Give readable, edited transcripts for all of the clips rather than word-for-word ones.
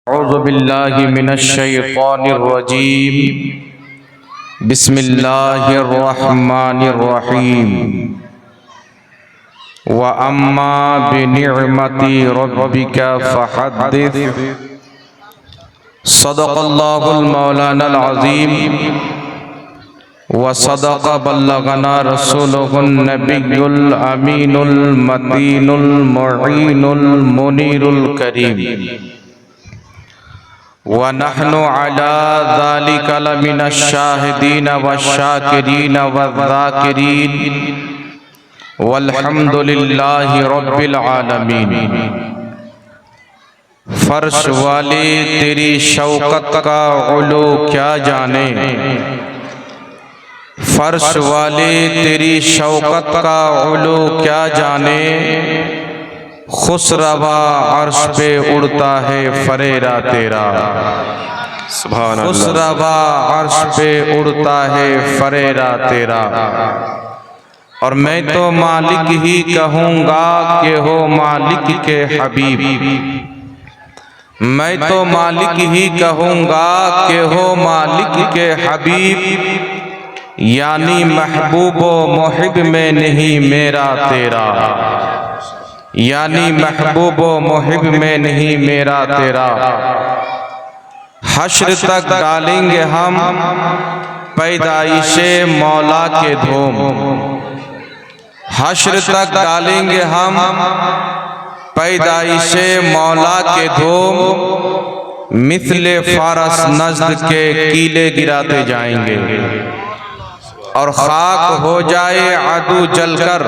أعوذ بالله من الشيطان الرجيم بسم الله الرحمن الرحيم وأما بنعمة ربك فحدث صدق الله المولانا العظيم وصدق بلغنا رسوله النبي الأمين المتين المعين المنير الكريم ونحن على ذلك لمن الشاهدين والشاكرين والذاكرين والحمد لله رب العالمين फर्श वाले तेरी शौकत का उलू क्या जाने फर्श वाले तेरी शौकत का उलू क्या जाने खुसरवा अर्श पे उड़ता है फरेरा तेरा सुभान अल्लाह खुसरवा अर्श पे उड़ता है फरेरा तेरा और मैं तो मालिक ही कहूँगा कि हो मालिक के हबीब मैं तो मालिक ही कहूँगा कि हो मालिक के हबीब यानी महबूब व मुहिब में नहीं मेरा तेरा यानी महबूब व मुहिब में नहीं मेरा तेरा हश्र तक डालेंगे हम पैदाइशे मौला के धूम हश्र तक डालेंगे हम पैदाइशे मौला के धूम मिसले फारस नज़्द के कीले गिराते जाएंगे और खाक हो जाए अदू जलकर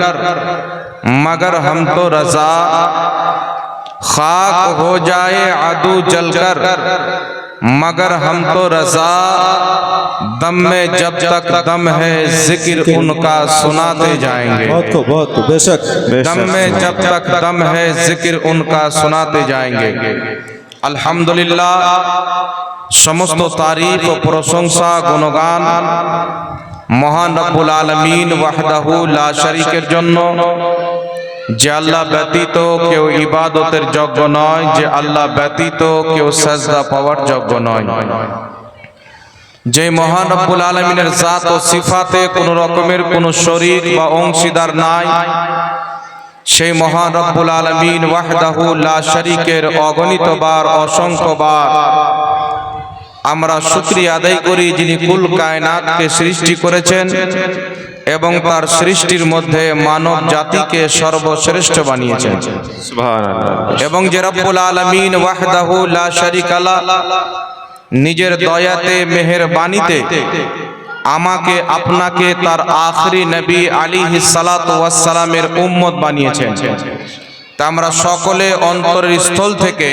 मगर हम तो रजा खाक हो जाए अदू जलकर मगर हम तो रजा दम में जब तक दम है जिक्र उनका सुनाते जाएंगे बहुत बेशक दम में जब तक दम है जिक्र उनका सुनाते जाएंगे अल्हम्दुलिल्लाह समस्त तारीफ व प्रशंसा गुणगान মহান রব্বুল আলামিন ওয়াহদাহু লা শারীকের জন্য যে আল্লাহ ব্যতীত কেউ ইবাদতের যোগ্য নয় যে আল্লাহ ব্যতীত কেউ সাজদা পাওয়ার যোগ্য নয় যে মহান রব্বুল আলামিনের জাত ও সিফাতে কোনো রকমের কোনো শরীক বা অংশীদার নাই সেই মহান রব্বুল আলামিন ওয়াহদাহু লা শারীকের অগণিতবার অসংখ্যবার আমরা শুকরিয়া আদায় করি যিনি কুল কায়নাতকে সৃষ্টি করেছেন এবং তার সৃষ্টির মধ্যে মানব জাতিকে সর্বশ্রেষ্ঠ বানিয়েছেন সুবহানাল্লাহ এবং যে রব্বুল আলামিন ওয়াহদাহু লা শারীকা লা নিজের দয়াতে মেহেরবানিতে আমাকে আপনাকে তার আখরি নবী আলাইহিস সালাতু ওয়াস সালামের উম্মত বানিয়েছেন তা আমরা সকলে অন্তরের স্থল থেকে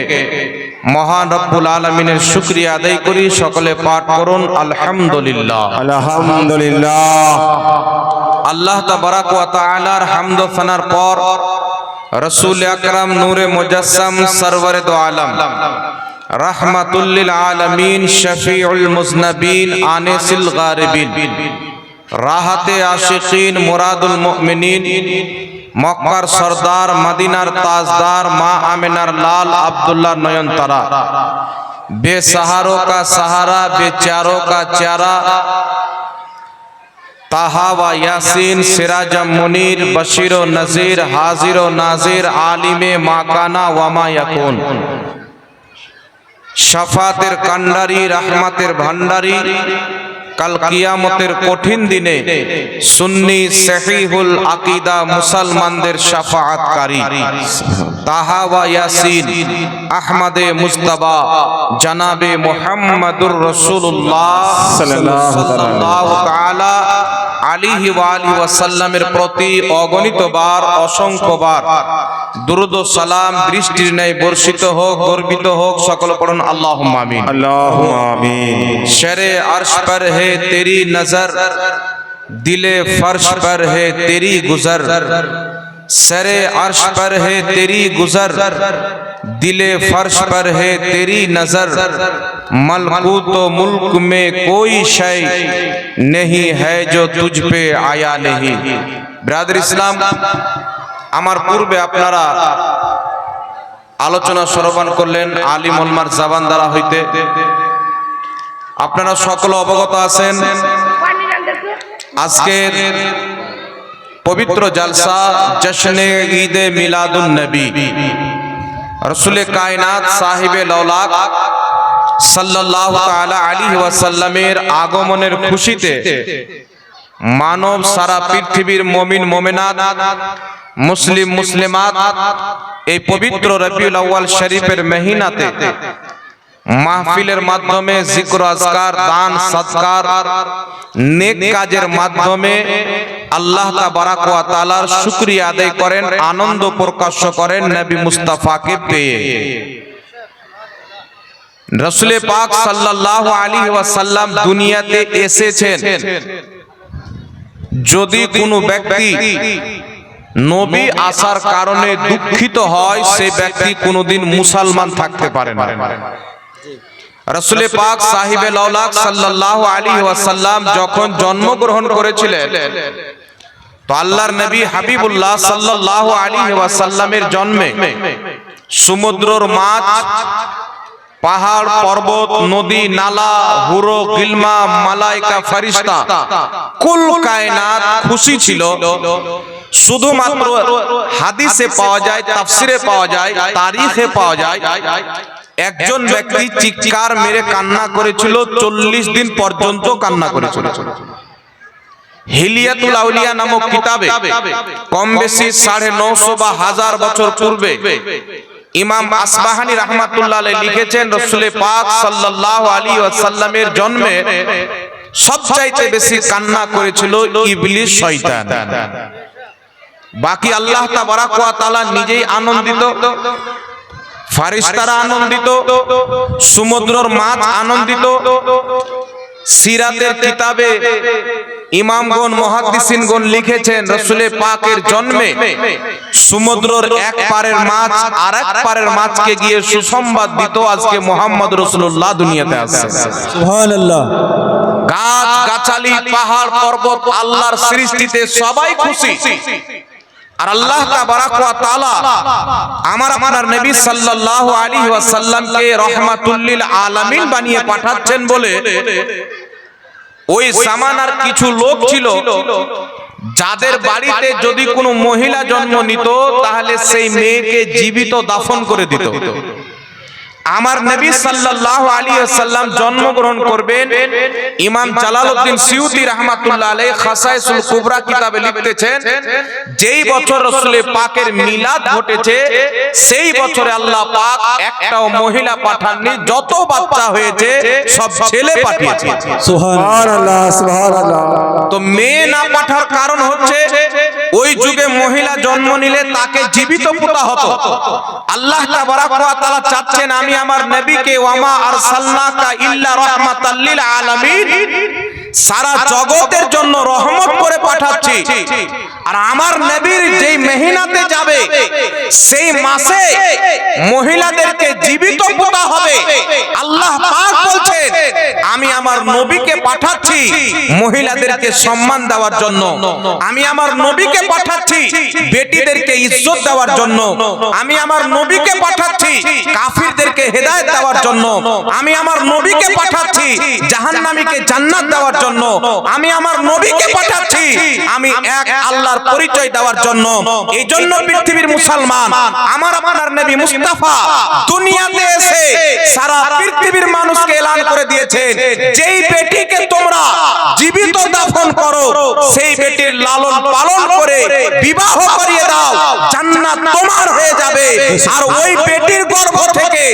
মহান রব্বুল আলামিনের শুকরিয়া আদায় করি সকলে পাঠ করুন আলহামদুলিল্লাহ আলহামদুলিল্লাহ আল্লাহ তাবারাক ওয়া তাআলার হামদ ও সানার পর রাসূল আকরাম নূরে মুজাসসাম সরওয়ারে দো আলম রাহমাতুল লিল আলামিন শফিউল মুজনবিন আনিসিল গারিবিন রাহাতে আশিকিন মুরাদুল মুমিনিন মক্কার সরদার মদিনার তাজদার মা আমিনার লাল আব্দুল্লাহ নয়নতারা बेसहारों का सहारा बेचारों का चारा ताहा व यासीन सिराज मुनीर बशीर नजीर हाजिर नाजिर आलिमे माकाना वमा यकुन शफातेर कांडारी रहमतेर भांडारी कल कियामतेर कठिन दिने सुन्नी सहीहुल अकीदा मुसलमानदेर शफाअतकारी ताहा व यासीन अहमदे मुस्तफा जनाबे मुहम्मदुर रसूलुल्लाह सल्लल्लाहु ताआला আলাইহি ওয়া আলিহি ওয়াসাল্লামের প্রতি অগণিতবার অসংখ্যবার দুরূদ ও সালাম বৃষ্টির ন্যায় বর্ষিত হোক গর্বিত হোক সকল পড়ুন আল্লাহুম্মা আমিন আল্লাহুম্মা আমিন शरे अर्श पर है तेरी नजर दिले फर्श पर है तेरी गुजर सरे अर्श पर है तेरी गुजर दिले फर्श पर है तेरी नजर मलकूत व मुल्क में कोई शय नहीं है जो तुझ पे आया नहीं ब्रादर इस्लाम আমার পূর্বে আপনারা আলোচনা শ্রবণ করলেন আলিম ওলমার জবান দ্বারা হইতে। আপনারা সকল অবগত আছেন আজকের পবিত্র জালসা জশ্নে ঈদে মিলাদুন নবী রসুলে কায়নাত সাহিবে লাউলাক সাল্লাল্লাহু তাআলা আলাইহি ওয়াসাল্লামের আগমনের খুশিতে মানব সারা পৃথিবীর মুমিন মুমিনাত মুসলিম মুসলিমাত এই পবিত্র রবিউল আউয়াল শরীফের মহিনাতে মাহফিলের মাধ্যমে জিক্র আজকার দান সদকার নেক কাজের মাধ্যমে আল্লাহ তাবারাক ওয়া তাআলার শুকরিয়া আদায় করেন, আনন্দ প্রকাশ করেন নবী মুস্তাফাকে পেয়ে। রাসূল পাক সাল্লাল্লাহু আলাইহি ওয়াসাল্লাম দুনিয়াতে এসেছেন। যদি কোনো ব্যক্তি নবী আসার কারণে দুঃখিত হয়, সেই ব্যক্তি কোনোদিন মুসলমান থাকতে পারে না। রাসূল পাক সাহিবে লাউলাক সাল্লাল্লাহু আলাইহি ওয়াসাল্লাম যখন জন্মগ্রহণ করেছিলেন, তো আল্লাহর নবী হাবিবুল্লাহ সাল্লাল্লাহু আলাইহি ওয়াসাল্লামের জন্মে সমুদ্রের মাছ, পাহাড় পর্বত, নদী নালা, হুরো গিলমা, মালাইকা ফেরেশতা, কুল কায়নাত খুশি ছিল। শুধুমাত্র হাদিসে পাওয়া যায়, তাফসিরে পাওয়া যায়, তারিখে পাওয়া যায়, একজন ব্যক্তি চিৎকার মেরে কান্না করেছিল, 40 দিন পর্যন্ত কান্না করেছিল। হিলিয়াতুল আউলিয়া নামক কিতাবে কম বেশি 950 বা 1000 বছর পূর্বে ইমাম আসবাহানী রাহমাতুল্লাহ আলাইহি লিখেছেন, রাসূল পাক সাল্লাল্লাহু আলাইহি ওয়াসাল্লামের জন্মে সবচাইতে বেশি কান্না করেছিল ইবলিস শয়তান। বাকি আল্লাহ তাবারাক ওয়া তাআলা নিজেই আনন্দিত, ফেরেশতারা আনন্দিত, সমুদ্রের মাছ আনন্দিত। সিরাতের কিতাবে ইমামগণ মুহাদ্দিসিনগণ লিখেছেন, রাসূল পাকের জন্মে সমুদ্রের এক পারের মাছ আরেক পারের মাছকে গিয়ে সুসংবাদ দিত, আজকে মুহাম্মদ রাসূলুল্লাহ দুনিয়াতে আসছে। সুবহানাল্লাহ। গাছ গাছালি, পাহাড় পর্বত, আল্লাহর সৃষ্টিতে সবাই খুশি। আর আল্লাহ তাবারাক ওয়া তাআলা আমার নবী সাল্লাল্লাহু আলাইহি ওয়াসাল্লামকে রাহমাতুল লিল আলামিন বানিয়ে পাঠাচ্ছেন বলে ওই জামানার কিছু লোক ছিল যাদের বাড়িতে যদি কোনো মহিলা জন্ম নিত তাহলে সেই মেয়েকে জীবিত দাফন করে দিত। আমার নবী সাল্লাল্লাহু আলাইহি ওয়াসাল্লাম জন্মগ্রহণ করবেন, ইমাম জালালউদ্দিন সিউতি রাহমাতুল্লাহ আলাইহি খাসাইসুল কুবরা কিতাবে লিখতেছেন, যেই বছর রাসূল পাকের মিলাদ ঘটেছে সেই বছরে আল্লাহ পাক একটাও মহিলা পাঠাননি, যত বাচ্চা হয়েছে সব ছেলে পাঠিয়েছে। সুবহানাল্লাহ সুবহানাল্লাহ। তো মেয়ে না পাঠার কারণ হচ্ছে ওই যুগে মহিলা জন্ম নিলে তাকে জীবিত পোতা হতো। আল্লাহ তাবারাক ওয়া তাআলা চাচ্ছেন আমি আমার নবীকে ওয়ামা আরসালনাকা ইল্লা রাহমাতাল লিল আলামিন সারা জগতের জন্য রহমত করে পাঠাচ্ছি। আর আমার নবীর যেই মহিনাতে যাবে সেই মাসে মহিলাদেরকে জীবিত পোতা হবে। আল্লাহ পাক বলছেন আমি আমার নবীকে পাঠাচ্ছি মহিলাদেরকে সম্মান দেওয়ার জন্য, আমি আমার নবীকে পাঠাচ্ছি বেটিদেরকে ইজ্জত দেওয়ার জন্য, আমি আমার নবীকে পাঠাচ্ছি কাফিরদেরকে হেদায়েত দেওয়ার জন্য, আমি আমার নবীকে পাঠাচ্ছি জাহান্নামীকে জান্নাত দেওয়ার জন্য, আমি আমার নবীকে পাঠাচ্ছি আমি এক আল্লাহর পরিচয় দেওয়ার জন্য। এই জন্য পৃথিবীর মুসলমান আমার আপনার নবী মুস্তাফা দুনিয়াতে এসে সারা পৃথিবীর মানুষকে এলান করে দিয়েছেন, যেই বেটিকে তোমরা জীবিত দাফন করো সেই বেটির লালন পালন করে বিবাহ করিয়ে দাও, জান্নাত তোমার হয়ে যাবে। আর ওই বেটির গর্ভ থেকে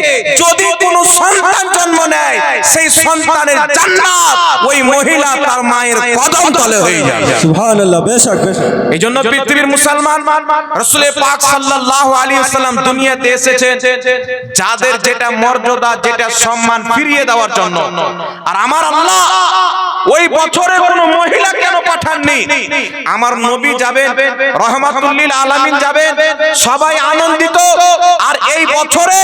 যদি কোনো সন্তান জন্ম নেয় সেই সন্তানের জান্নাত ওই মহিলা তার মায়ের কদম তলে হয়ে যাবে। সুবহানাল্লাহ। বেশক বেশক। এই জন্য পৃথিবীর মুসলমান রাসূল পাক সাল্লাল্লাহু আলাইহি ওয়াসাল্লাম দুনিয়াতে এসেছেন যাদের যেটা মর্যাদা যেটা সম্মান ফিরিয়ে দেওয়ার জন্য। আর আমার আল্লাহ ওই বছরে কোনো মহিলা কেন পাঠাননি? আমার নবী যাবেন, রহমাতুল লিল আলামিন যাবেন, সবাই আনন্দিত। আর এই বছরে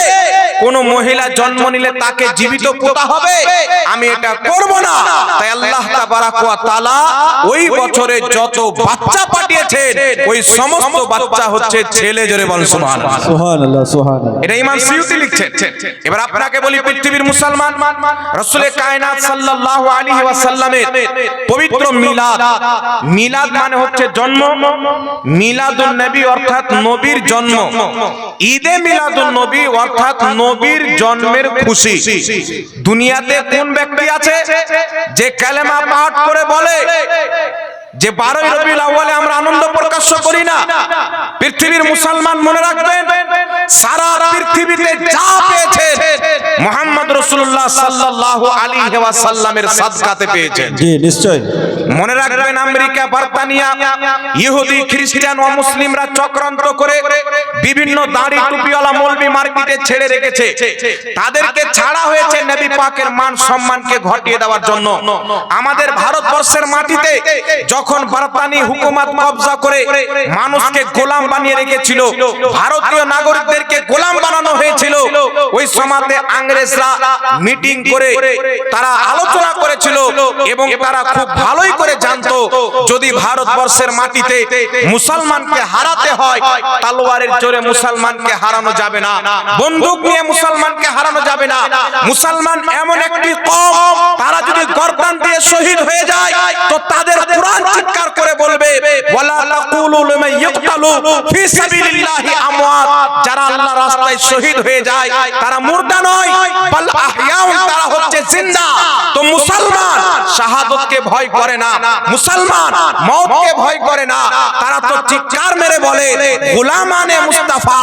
কোন মহিলা জন্ম নিলে তাকে জীবিত পোতা হবে, আমি এটা করব না। তাই আল্লাহ তাবারাক ওয়া তাআলা ওই বছরে যত বাচ্চা পাঠিয়েছেন ওই সমস্ত বাচ্চা হচ্ছে ছেলে। জোরে বলেন সুবহানাল্লাহ। সুবহানাল্লাহ সুবহানাল্লাহ। এটা ইমাম সিয়ুতি লিখছেন। এবার আপনাকে বলি, পৃথিবীর মুসলমান রাসূলে কায়নাত সাল্লাল্লাহু আলাইহি ওয়াসাল্লামের পবিত্র মিলাদ, মিলাদ মানে হচ্ছে জন্ম, মিলাদুন নবী অর্থাৎ নবীর জন্ম, ঈদে মিলাদুন নবী অর্থাৎ নবীর জন্মের খুশি। দুনিয়াতে কোন ব্যক্তি আছে যে কালেমা পাঠ করে বলে যে 12ই রবিউল আউয়ালে আমরা আনন্দ প্রকাশ করি না? পৃথিবীর মুসলমান মনে রাখবেন, সারা পৃথিবীতে যা পেয়েছেন মুহাম্মদ রাসূলুল্লাহ সাল্লাল্লাহু আলাইহি ওয়াসাল্লামের সাদকাতে পেয়েছেন। জি নিশ্চয়। মনে রাখবেন, আমেরিকা, ব্রিটেনিয়া, ইহুদি, খ্রিস্টান ও মুসলিমরা চক্রান্ত করে বিভিন্ন দাড়ি টুপিওয়ালা মৌলবি মার্কেটে ছেড়ে রেখেছে। তাদেরকে ছাড়া হয়েছে নবী পাকের মান সম্মানকে ঘটিয়ে দেওয়ার জন্য। আমাদের ভারতবর্ষের মাটিতে যখন ব্রিটেনি হুকুমত কবজা করে মানুষকে গোলাম বানিয়ে রেখেছিল, ভারতীয় নাগরিকদেরকে গোলাম বানানো হয়েছিল, ওই সময়তে ইংরেজরা মিটিং করে তারা আলোচনা করেছিল এবং তারা খুব ভালোই করে জানতো যদি ভারতবর্ষের মাটিতে মুসলমানকে হারাতে হয় তলোয়ারের জোরে মুসলমানকে হারানো যাবে না, বন্দুক নিয়ে মুসলমানকে হারানো যাবে না। মুসলমান এমন একটি কওম, তারা যদি গর্দান দিয়ে শহীদ হয়ে যায় তো তাদের কুরআন চিৎকার করে বলবে ওয়ালা তাকুলু লিমান ইয়কতালু ফি সাবিলিল্লাহি আমওয়াত, যারা আল্লাহর রাস্তায় শহীদ হয়ে যায় তারা মুর্দা নয়, বাল আহয়াউন, তারা হচ্ছে জিন্দা। তো মুসলমান শাহাদাতকে ভয় করে না, মুসলমান মওতকে ভয় করে না, তারা তো চিৎকার মেরে বলে গুলামানে মুস্তাফা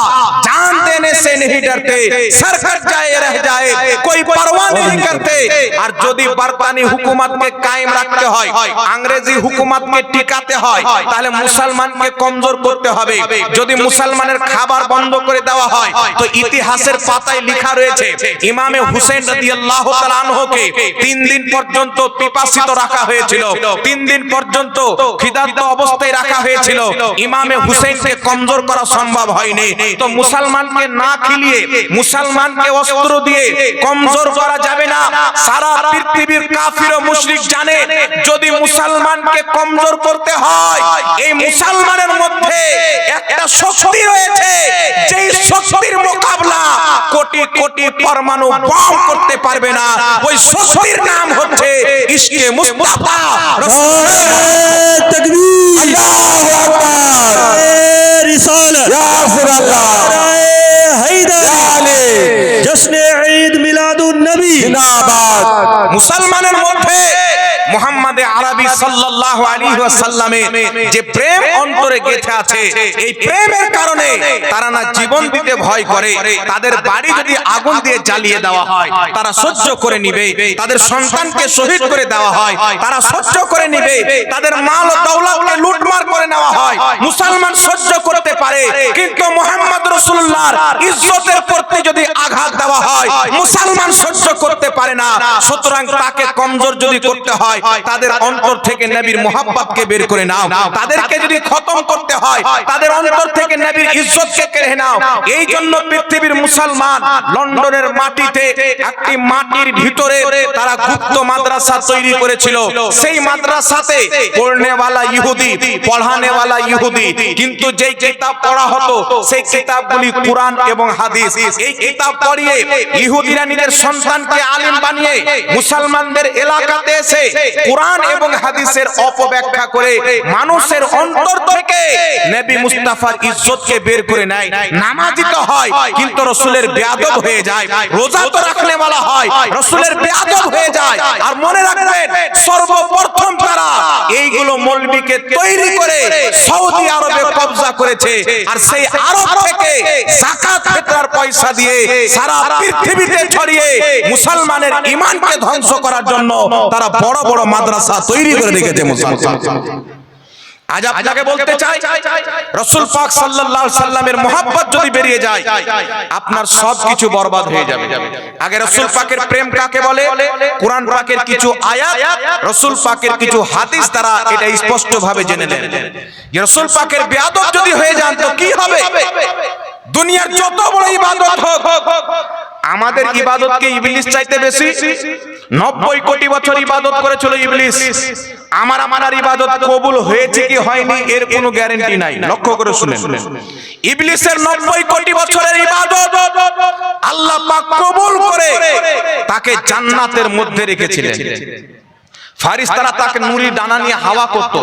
জান দেনে से नहीं डरते, सर कट जाए रह जाए कोई परवाह नहीं करते। আর যদি ব্রিটেনি হুকুমতকে কায়েম রাখতে হয়, ইংরেজি হুকুমতকে টিকাতে হয়, তাহলে মুসলমানকে কমজোর করতে হবে। যদি মুসলমানের খাবার বন্ধ করে দেওয়া হয় তো ইতিহাসের পাতায় লেখা রয়েছে ইমামে হুসেন রাদিয়াল্লাহু তাআলা আনহুকে 3 দিন পর্যন্ত পিপাসিত রাখা হয়েছিল, 3 দিন পর্যন্ত খিদার্ত অবস্থায় রাখা হয়েছিল। ইমামে হুসেনকে কমজোর করা সম্ভব হয়নি। তো মুসলমানকে না খিলিয়ে, মুসলমানকে অস্ত্র দিয়ে কমজোর করা যাবে না। সারা পৃথিবীর কাফির ও মুশরিক জানে যদি মুসলমানকে কমজোর করতে হয়, এই মুসলমানের মধ্যে একটা শক্তি রয়েছে, যেই শক্তির মোকাবেলা কোটি কোটি পরমাণু বম করতে পারবে না। ওই শক্তির নাম হচ্ছে ইশকে মুস্তাফা। তাকবীর, আল্লাহু আকবার, রিসালাত, ইয়া রাসূলুল্লাহ, হায়দার আলী, জশ্নে ঈদ মিলাদুন নবী জিন্দাবাদ। মুসলমানের মধ্যে মুহাম্মদ আরবি সাল্লাল্লাহু আলাইহি ওয়াসাল্লামের যে প্রেম অন্তরে গেঁথে আছে, এই প্রেমের কারণে তারা না জীবন দিতে ভয় করে। তাদের বাড়ি যদি আগুন দিয়ে জ্বালিয়ে দেওয়া হয় তারা সহ্য করে নিবে, তাদের সন্তানকে শহীদ করে দেওয়া হয় তারা সহ্য করে নিবে, তাদের মাল ও দৌলতকে লুটমার করে নেওয়া হয় মুসলমান সহ্য করতে পারে। কিন্তু মুহাম্মদ রাসূলুল্লাহর ইজ্জতের প্রতি যদি আঘাত দেওয়া হয় মুসলমান সহ্য করতে পারে না। সুতরাং তাকে কমজোর যদি করতে হয় তাদের অন্তর থেকে নবীর মুহাব্বতকে বের করে নাও, তাদেরকে যদি খতম করতে হয় তাদের অন্তর থেকে নবীর ইজ্জতকে কেড়ে নাও। এই জন্য পৃথিবীর মুসলমান লন্ডনের মাটিতে একটি মাটির ভিতরে তারা গুপ্ত মাদ্রাসা তৈরি করেছিল। সেই মাদ্রাসাতে পড়নেওয়ালা ইহুদি, পড়ানেওয়ালা ইহুদি, কিন্তু যেই কিতাব পড়া হতো সেই কিতাবগুলি কুরআন এবং হাদিস। এই কিতাব পড়িয়ে ইহুদিরা নিজের সন্তানকে আলিম বানিয়ে মুসলমানদের এলাকাতে এসে কুরআন এবং হাদিসের অপব্যাখ্যা করে মানুষের অন্তর থেকে নবী মুস্তাফার ইজ্জতকে বের করে নেয়। নামাজি তো হয় কিন্তু রাসূলের বেয়াদব হয়ে যায়, রোজা তো রাখনে वाला হয় রাসূলের বেয়াদব হয়ে যায়। আর মনে রাখবেন, সর্বপ্রথম তারা এইগুলো মৌলবীকে তৈরি করে সৌদি আরবে কবজা করেছে। আর সেই আরব থেকে যাকাত ফিতরার পয়সা দিয়ে সারা পৃথিবীতে ছড়িয়ে মুসলমানের ঈমানকে ধ্বংস করার জন্য তারা বড় বড় মাদ্রাসা তৈরি করে রেখেছে মুসলমান। আজ আপনাকে বলতে চাই, রাসূল পাক সাল্লাল্লাহু আলাইহি সাল্লামের মহব্বত যদি বেরিয়ে যায় আপনার সবকিছু বরবাদ হয়ে যাবে। আগে রাসূল পাকের প্রেম কাকে বলে, কোরআন পাকের কিছু আয়াত, রাসূল পাকের কিছু হাদিস দ্বারা এটা স্পষ্টভাবে জেনে নেন যে রাসূল পাকের বেয়াদব যদি হয়ে যান তো কি হবে। দুনিয়ার যত বড় ইবাদত হোক, আমাদের ইবাদতকে ইবলিস চাইতে বেশি। 90 কোটি বছর ইবাদত করেছিল ইবলিস, আমার ইবাদত কবুল হয়েছে কি হয়নি এর কোনো গ্যারান্টি নাই। লক্ষ্য করে শুনেন, ইবলিসের 90 কোটি বছরের ইবাদত আল্লাহ পাক কবুল করে তাকে জান্নাতের মধ্যে রেখেছিলেন। ফারিস্তারা তাকে নুরি ডানা নিয়ে হাওয়া করত,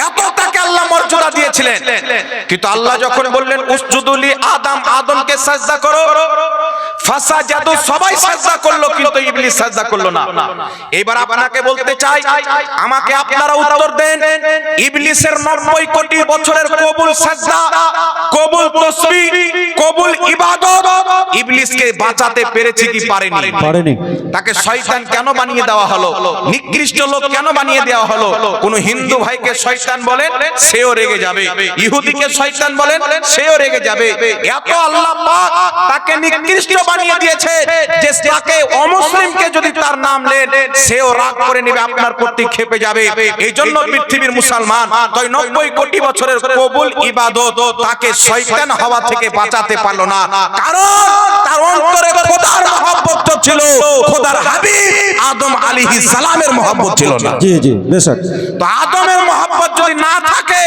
এত তাকে আল্লাহ মর্যাদা দিয়েছিলেন। কিন্তু আল্লাহ যখন বললেন উসজুদুলি আদম, আদমকে সাজদা করো, ফাসাজাদু, সবাই সাজদা করলো কিন্তু ইবলিস সাজদা করলো না। এবার আপনাকে বলতে চাই, আমাকে আপনারা উত্তর দেন, ইবলিসের 90 কোটি বছরের কবুল সাজদা, কবুল তাসবিহ, কবুল ইবাদত ইবলিসকে বাঁচাতে পেরেছে কি পারেনি? পারেনি। তাকে শয়তান কেন বানিয়ে দেওয়া হলো, নিকৃষ্ট লোক কেন বানিয়ে দেওয়া হলো? কোন হিন্দু ভাইকে শয়তান বলেন সেও রেগে যাবে, ইহুদিকে শয়তান বলেন সেও রেগে যাবে। এত আল্লাহ পাক তাকে নিকৃষ্ট বানিয়ে দিয়েছে যে তাকে অমুসলিমকে যদি তার নাম নেন সেও রাগ করে নেবে, আপনার প্রতি ক্ষেপে যাবে। এই জন্য পৃথিবীর মুসলমান তাই 90 কোটি বছরের কবুল ইবাদত তাকে শয়তান হওয়া থেকে বাঁচাতে পারলো না, কারণ তার অন্তরে খোদার মহব্বত ছিল, খোদার হাবিব আদম আলাইহিস সালামের মহব্বত ছিল না। জি জি বেশক। তো আদমের মহব্বত যদি না থাকে,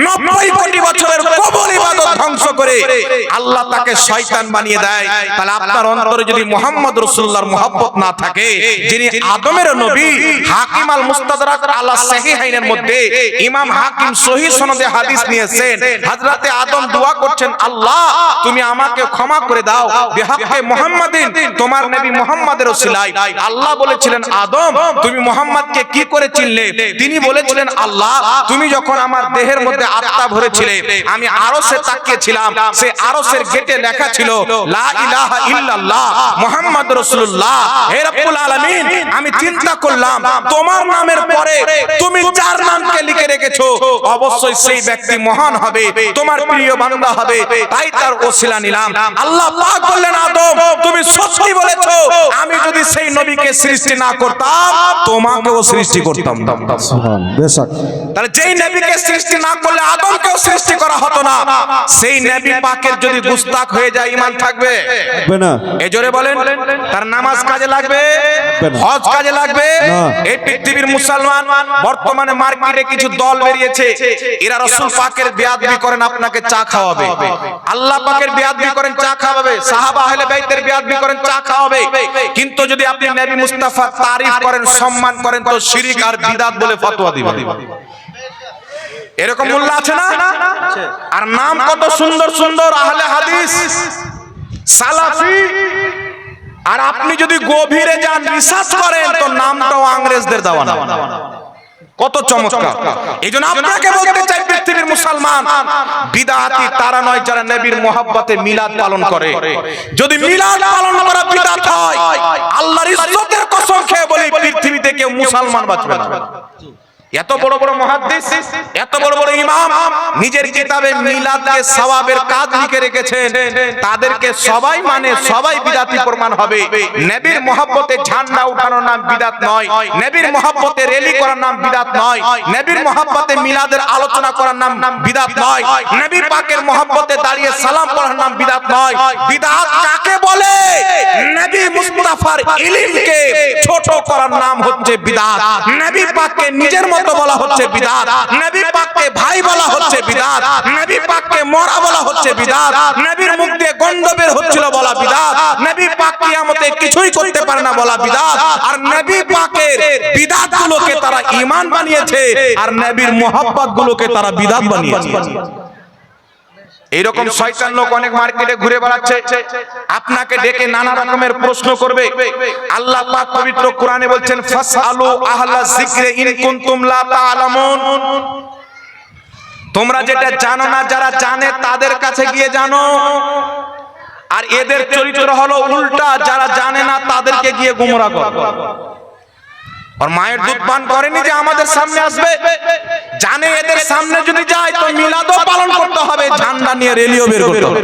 90 কোটি বছরের কবুল ইবাদত ধ্বংস করে আল্লাহ তাকে শয়তান বানিয়ে দেয়, তাহলে আপনার অন্তরে যদি মুহাম্মদ রাসূলুল্লাহর মহব্বত না থাকে, যিনি আদমের নবী, হাকিম আল মুস্তাদরাক আলা সহিহাইনের মধ্যে ইমাম হাকিম সহিহ সনদে হাদিস নিয়েছেন, হযরতে আদম দোয়া করছেন, আল্লাহ তুমি আমাকে ক্ষমা করে দাও বিহাক্কে মুহাম্মাদিন, তোমার নবী মুহাম্মাদের ওসিলায়। আল্লাহ বলেছিলেন, আদম তুমি মুহাম্মদকে কি করে চিনলে? তিনি বলেছিলেন, আল্লাহ তুমি যখন আমার দেহের মধ্যে আত্মা ভরেছিলে আমি আরশে তাকিয়েছিলাম, সে আরশের গেটে লেখা ছিল লা ইলাহা ইল্লাল্লাহ মুহাম্মাদুর রাসূলুল্লাহ। হে রব্বুল আলামিন, আমি চিন্তা করলাম তোমার নামের পরে তুমি যার নামকে লিখে রেখেছো অবশ্যই সেই ব্যক্তি মহান হবে, তোমার প্রিয় বান্দা হবে, তাই তার ওসিলা নিলাম। আল্লাহ পাক বললেন, আদম তুমি সত্যি বলেছো, আমি যদি সেই নবীকে সৃষ্টি না করতাম তোমাকেও সৃষ্টি করতাম। সুবহান বেশক। তাহলে যেই নবীকে সৃষ্টি না করলে আদমকেও সৃষ্টি করা হতো না। সেই নবী পাকের যদি গুস্তাখ হয়ে যায় ঈমান থাকবে? থাকবে না। এই জোরে বলেন, তার নামাজ কাজে লাগবে, হজ কাজে লাগবে? এই পৃথিবীর মুসলমান বর্তমানে মার্কেটে কিছু দল বেরিয়েছে, এরা রাসূল পাকের বেয়াদবি করেন, আপনাকে চা খাওয়াবে। আল্লাহ পাকের বেয়াদবি করেন, চা খাওয়াবে। সাহাবা আহলে বাইতের বেয়াদবি করেন, চা খাওয়াবে। কিন্তু যদি আপনি নবী মুস্তাফার তারিফ করেন, সম্মান করেন তো শিরক আর বিদআত বলে ফতোয়া দিবেন। এরকম মোল্লা আছে না? আর নাম কত সুন্দর সুন্দর, আহলে হাদিস, সালাফি। আর আপনি যদি গভীরে যান, রিসার্চ করেন তো নামটাও ইংরেজদের দেওয়া না। কত চমৎকার! এইজন্য আপনাকে বলতে চাই, পৃথিবীর মুসলমান বিদআতি তারা নয় যারা নবীর মহব্বতে মিলাদ পালন করে। যদি মিলাদ পালন করা বিদআত হয়, আল্লাহর ইজ্জতের কসম খেয়ে বলি পৃথিবীতে কেউ মুসলমান বাঁচবে না। এত বড় বড় মুহাদ্দিস, এত বড় বড় ইমাম নিজের কিতাবে মিলাদকে সওয়াবের কাজ লিখে রেখেছেন, তাদেরকে সবাই মানে, সবাই বিদআতি প্রমাণ হবে। নবীর মহব্বতে ঝান্ডা উঠানোর নাম বিদআত নয়, নবীর মহব্বতে র্যালি করার নাম বিদআত নয়, নবীর মহব্বতে মিলাদের আলোচনা করার নাম বিদআত নয়, নবী পাকের মহব্বতে দাঁড়িয়ে সালাম পড়ার নাম বিদআত নয়। বিদআত কাকে বলে? নবী মুস্তাফার ইলমকে ছোট করার নাম হচ্ছে বিদআত। নবী পাককে নিজের মতো বলা হচ্ছে বিদআত, নবী পাককে ভাই বলা হচ্ছে বিদআত, নবী পাককে মরা বলা হচ্ছে বিদআত, নবীর মুখ দিয়ে গন্ধ বের হচ্ছিল বলা বিদআত, নবী পাক কিয়ামতে কিছুই করতে পারে না বলা বিদআত। আর নবী পাকের বিদআত গুলোকে তারা ঈমান বানিয়েছে, আর নবীর মুহাব্বত গুলোকে তারা বিদআত বানিয়েছে। এইরকম শয়তান লোক অনেক মার্কেটে ঘুরে বেড়াচ্ছে, আপনাকে ডেকে নানা রকমের প্রশ্ন করবে। আল্লাহ পাক পবিত্র কোরআনে বলছেন, ফাসআলু আহলা যিকরি ইন কুনতুম লা তা'লামুন। তোমরা যেটা জানো না, যারা জানে তাদের কাছে গিয়ে জানো। আর এদের চরিত্র হলো উল্টা, যারা জানে না তাদেরকে গিয়ে গোমরাহ করে। আর মায়ের দুধ পান করেনি যে আমাদের সামনে আসবে, জানে এদের সামনে যদি যায় তো মিলাদও পালন করতে হবে, ঝান্ডা নিয়ে রেলিও বের করতে হবে।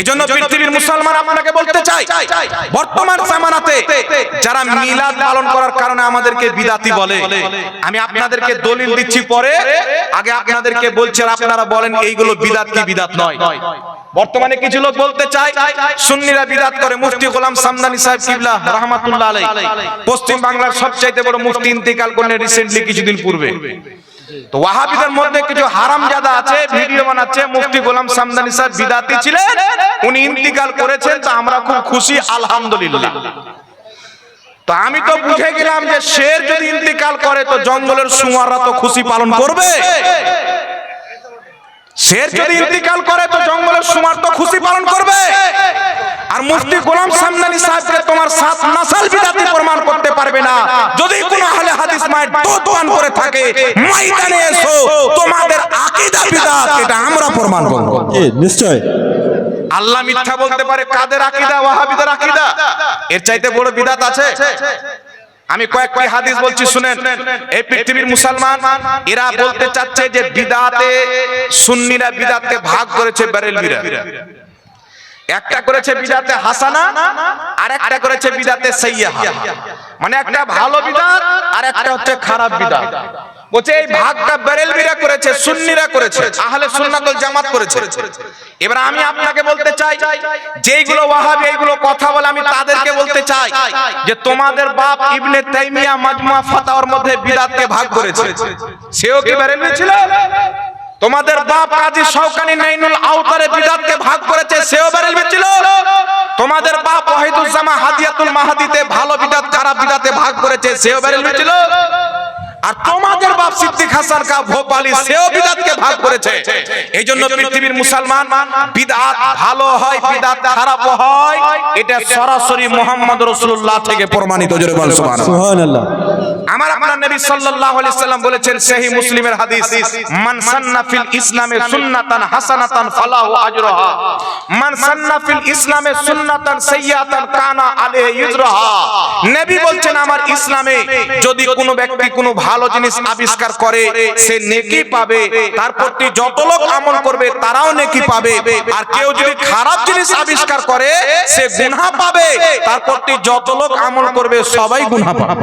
এজন্য পৃথিবীর মুসলমান আপনাকে বলতে চাই, বর্তমান জামানাতে যারা মিলাদ পালন করার কারণে আমাদেরকে বিদাতি বলে, আমি আপনাদেরকে দলিল দিচ্ছি পরে, আগে আপনাদেরকে বলছি আর আপনারা বলেন এইগুলো বিদাত কি বিদাত নয়। বর্তমানে কিছু লোক বলতে চায় সুন্নিরা বিদাত করে। মুফতি গোলাম সামদানি সাহেব কিবলা রাহমাতুল্লাহ আলাইহি, পশ্চিম বাংলার সবচাইতে বড় মুফতি, ইন্তেকাল করলেন রিসেন্টলি কিছুদিন পূর্বে। তো ওয়াহাবিদের মধ্যে কিছু হারামজাদা আছে, ভিডিও বানাচ্ছে মুফতি গোলাম সামদানি সাহেব বিদাতি ছিলেন, উনি ইন্তেকাল করেছেন, তো আমরা খুব খুশি আলহামদুলিল্লাহ। তো আমি তো বুঝে গেলাম যে শের যদি ইন্তেকাল করে তো জঙ্গলের শুঁয়াররা তো খুশি পালন করবে। শের যদি ইন্তেকাল করে তো জঙ্গলের শুঁয়ার তো খুশি পালন করবে। আর মুফতি গোলাম সামদানি সাহেবকে তোমার সাত নাসাল বিদাতি প্রমাণ করতে পারবে না। যদি কোনো আহলে হাদিস মায়ের দুধ পান করে থাকে ময়দানে এসো, তোমাদের আকীদা বিদাত, এটা আমরা প্রমাণ করব। নিশ্চয়। আল্লাহ মিথ্যা বলতে পারে, কাদের আকীদা? ওয়াহাবিদের আকীদা। এর চাইতে বড় বিদাত আছে? আমি কয়েকটি হাদিস বলছি শুনেন। এই পৃথিবীর মুসলমান এরা বলতে চাচ্ছে যে বিদাতে সুন্নিরা বিদাতকে ভাগ করেছে বেরেলভিরা। একটা করেছে বিদাতে হাসানা আর একটা করেছে বিদাতে সাইয়্যাহা, মানে একটা ভালো বিদাত আর একটা হচ্ছে খারাপ বিদাত। বলছে এই ভাগটা বেরেলভিরা করেছে, সুন্নিরা করেছে, আহলে সুন্নাত ওয়াল জামাত করেছে। এবার আমি আপনাকে বলতে চাই, যেইগুলো ওয়াহাবি এইগুলো কথা বলে, আমি তাদেরকে বলতে চাই যে তোমাদের বাপ ইবনে তাইমিয়া মাজমুআ ফাতাওয়ার মধ্যে বিদাতকে ভাগ করেছে, সেও কি বেরেলভি ছিল? তোমাদের বাপ কাজী শওকানী নাইনুল আওতারে বিদাতকে ভাগ করেছে, সেও বেরেলভি ছিল? তোমাদের বাপ ওয়াহিদুজ্জামান হাদিয়াতুল মাহাদিতে ভালো বিদাত খারাপ বিদাতে ভাগ করেছে, সেও বেরেলভি ছিল? আর তোমাদের বাপ সিদ্দিক হাসান কা ভোপালী, সেও বিদাতকে ভাগ করেছে। এইজন্য পৃথিবীর মুসলমান বিদাত ভালো হয় বিদাত খারাপ হয়, এটা সরাসরি মুহাম্মদ রাসূলুল্লাহ থেকে প্রমাণিত। জোরে বল সুবহানাল্লাহ। আমার আপনার নবী সাল্লাল্লাহু আলাইহি সাল্লাম বলেছেন, সহিহ মুসলিমের হাদিস, মান সান্না ফিল ইসলামে সুন্নাতান হাসানাতান ফালাহু আজরুহা, মান সান্না ফিল ইসলামে সুন্নাতান সাইয়্যাতান কানা আলাইহি ইজরুহা। নবী বলছেন, আমার ইসলামে যদি কোনো ব্যক্তি কোনো ভালো জিনিস আবিষ্কার করে সে নেকি পাবে, তার প্রতি যত লোক আমল করবে তারাও নেকি পাবে। আর কেউ যদি খারাপ জিনিস আবিষ্কার করে সে গুনাহ পাবে, তার প্রতি যত লোক আমল করবে সবাই গুনাহ পাবে,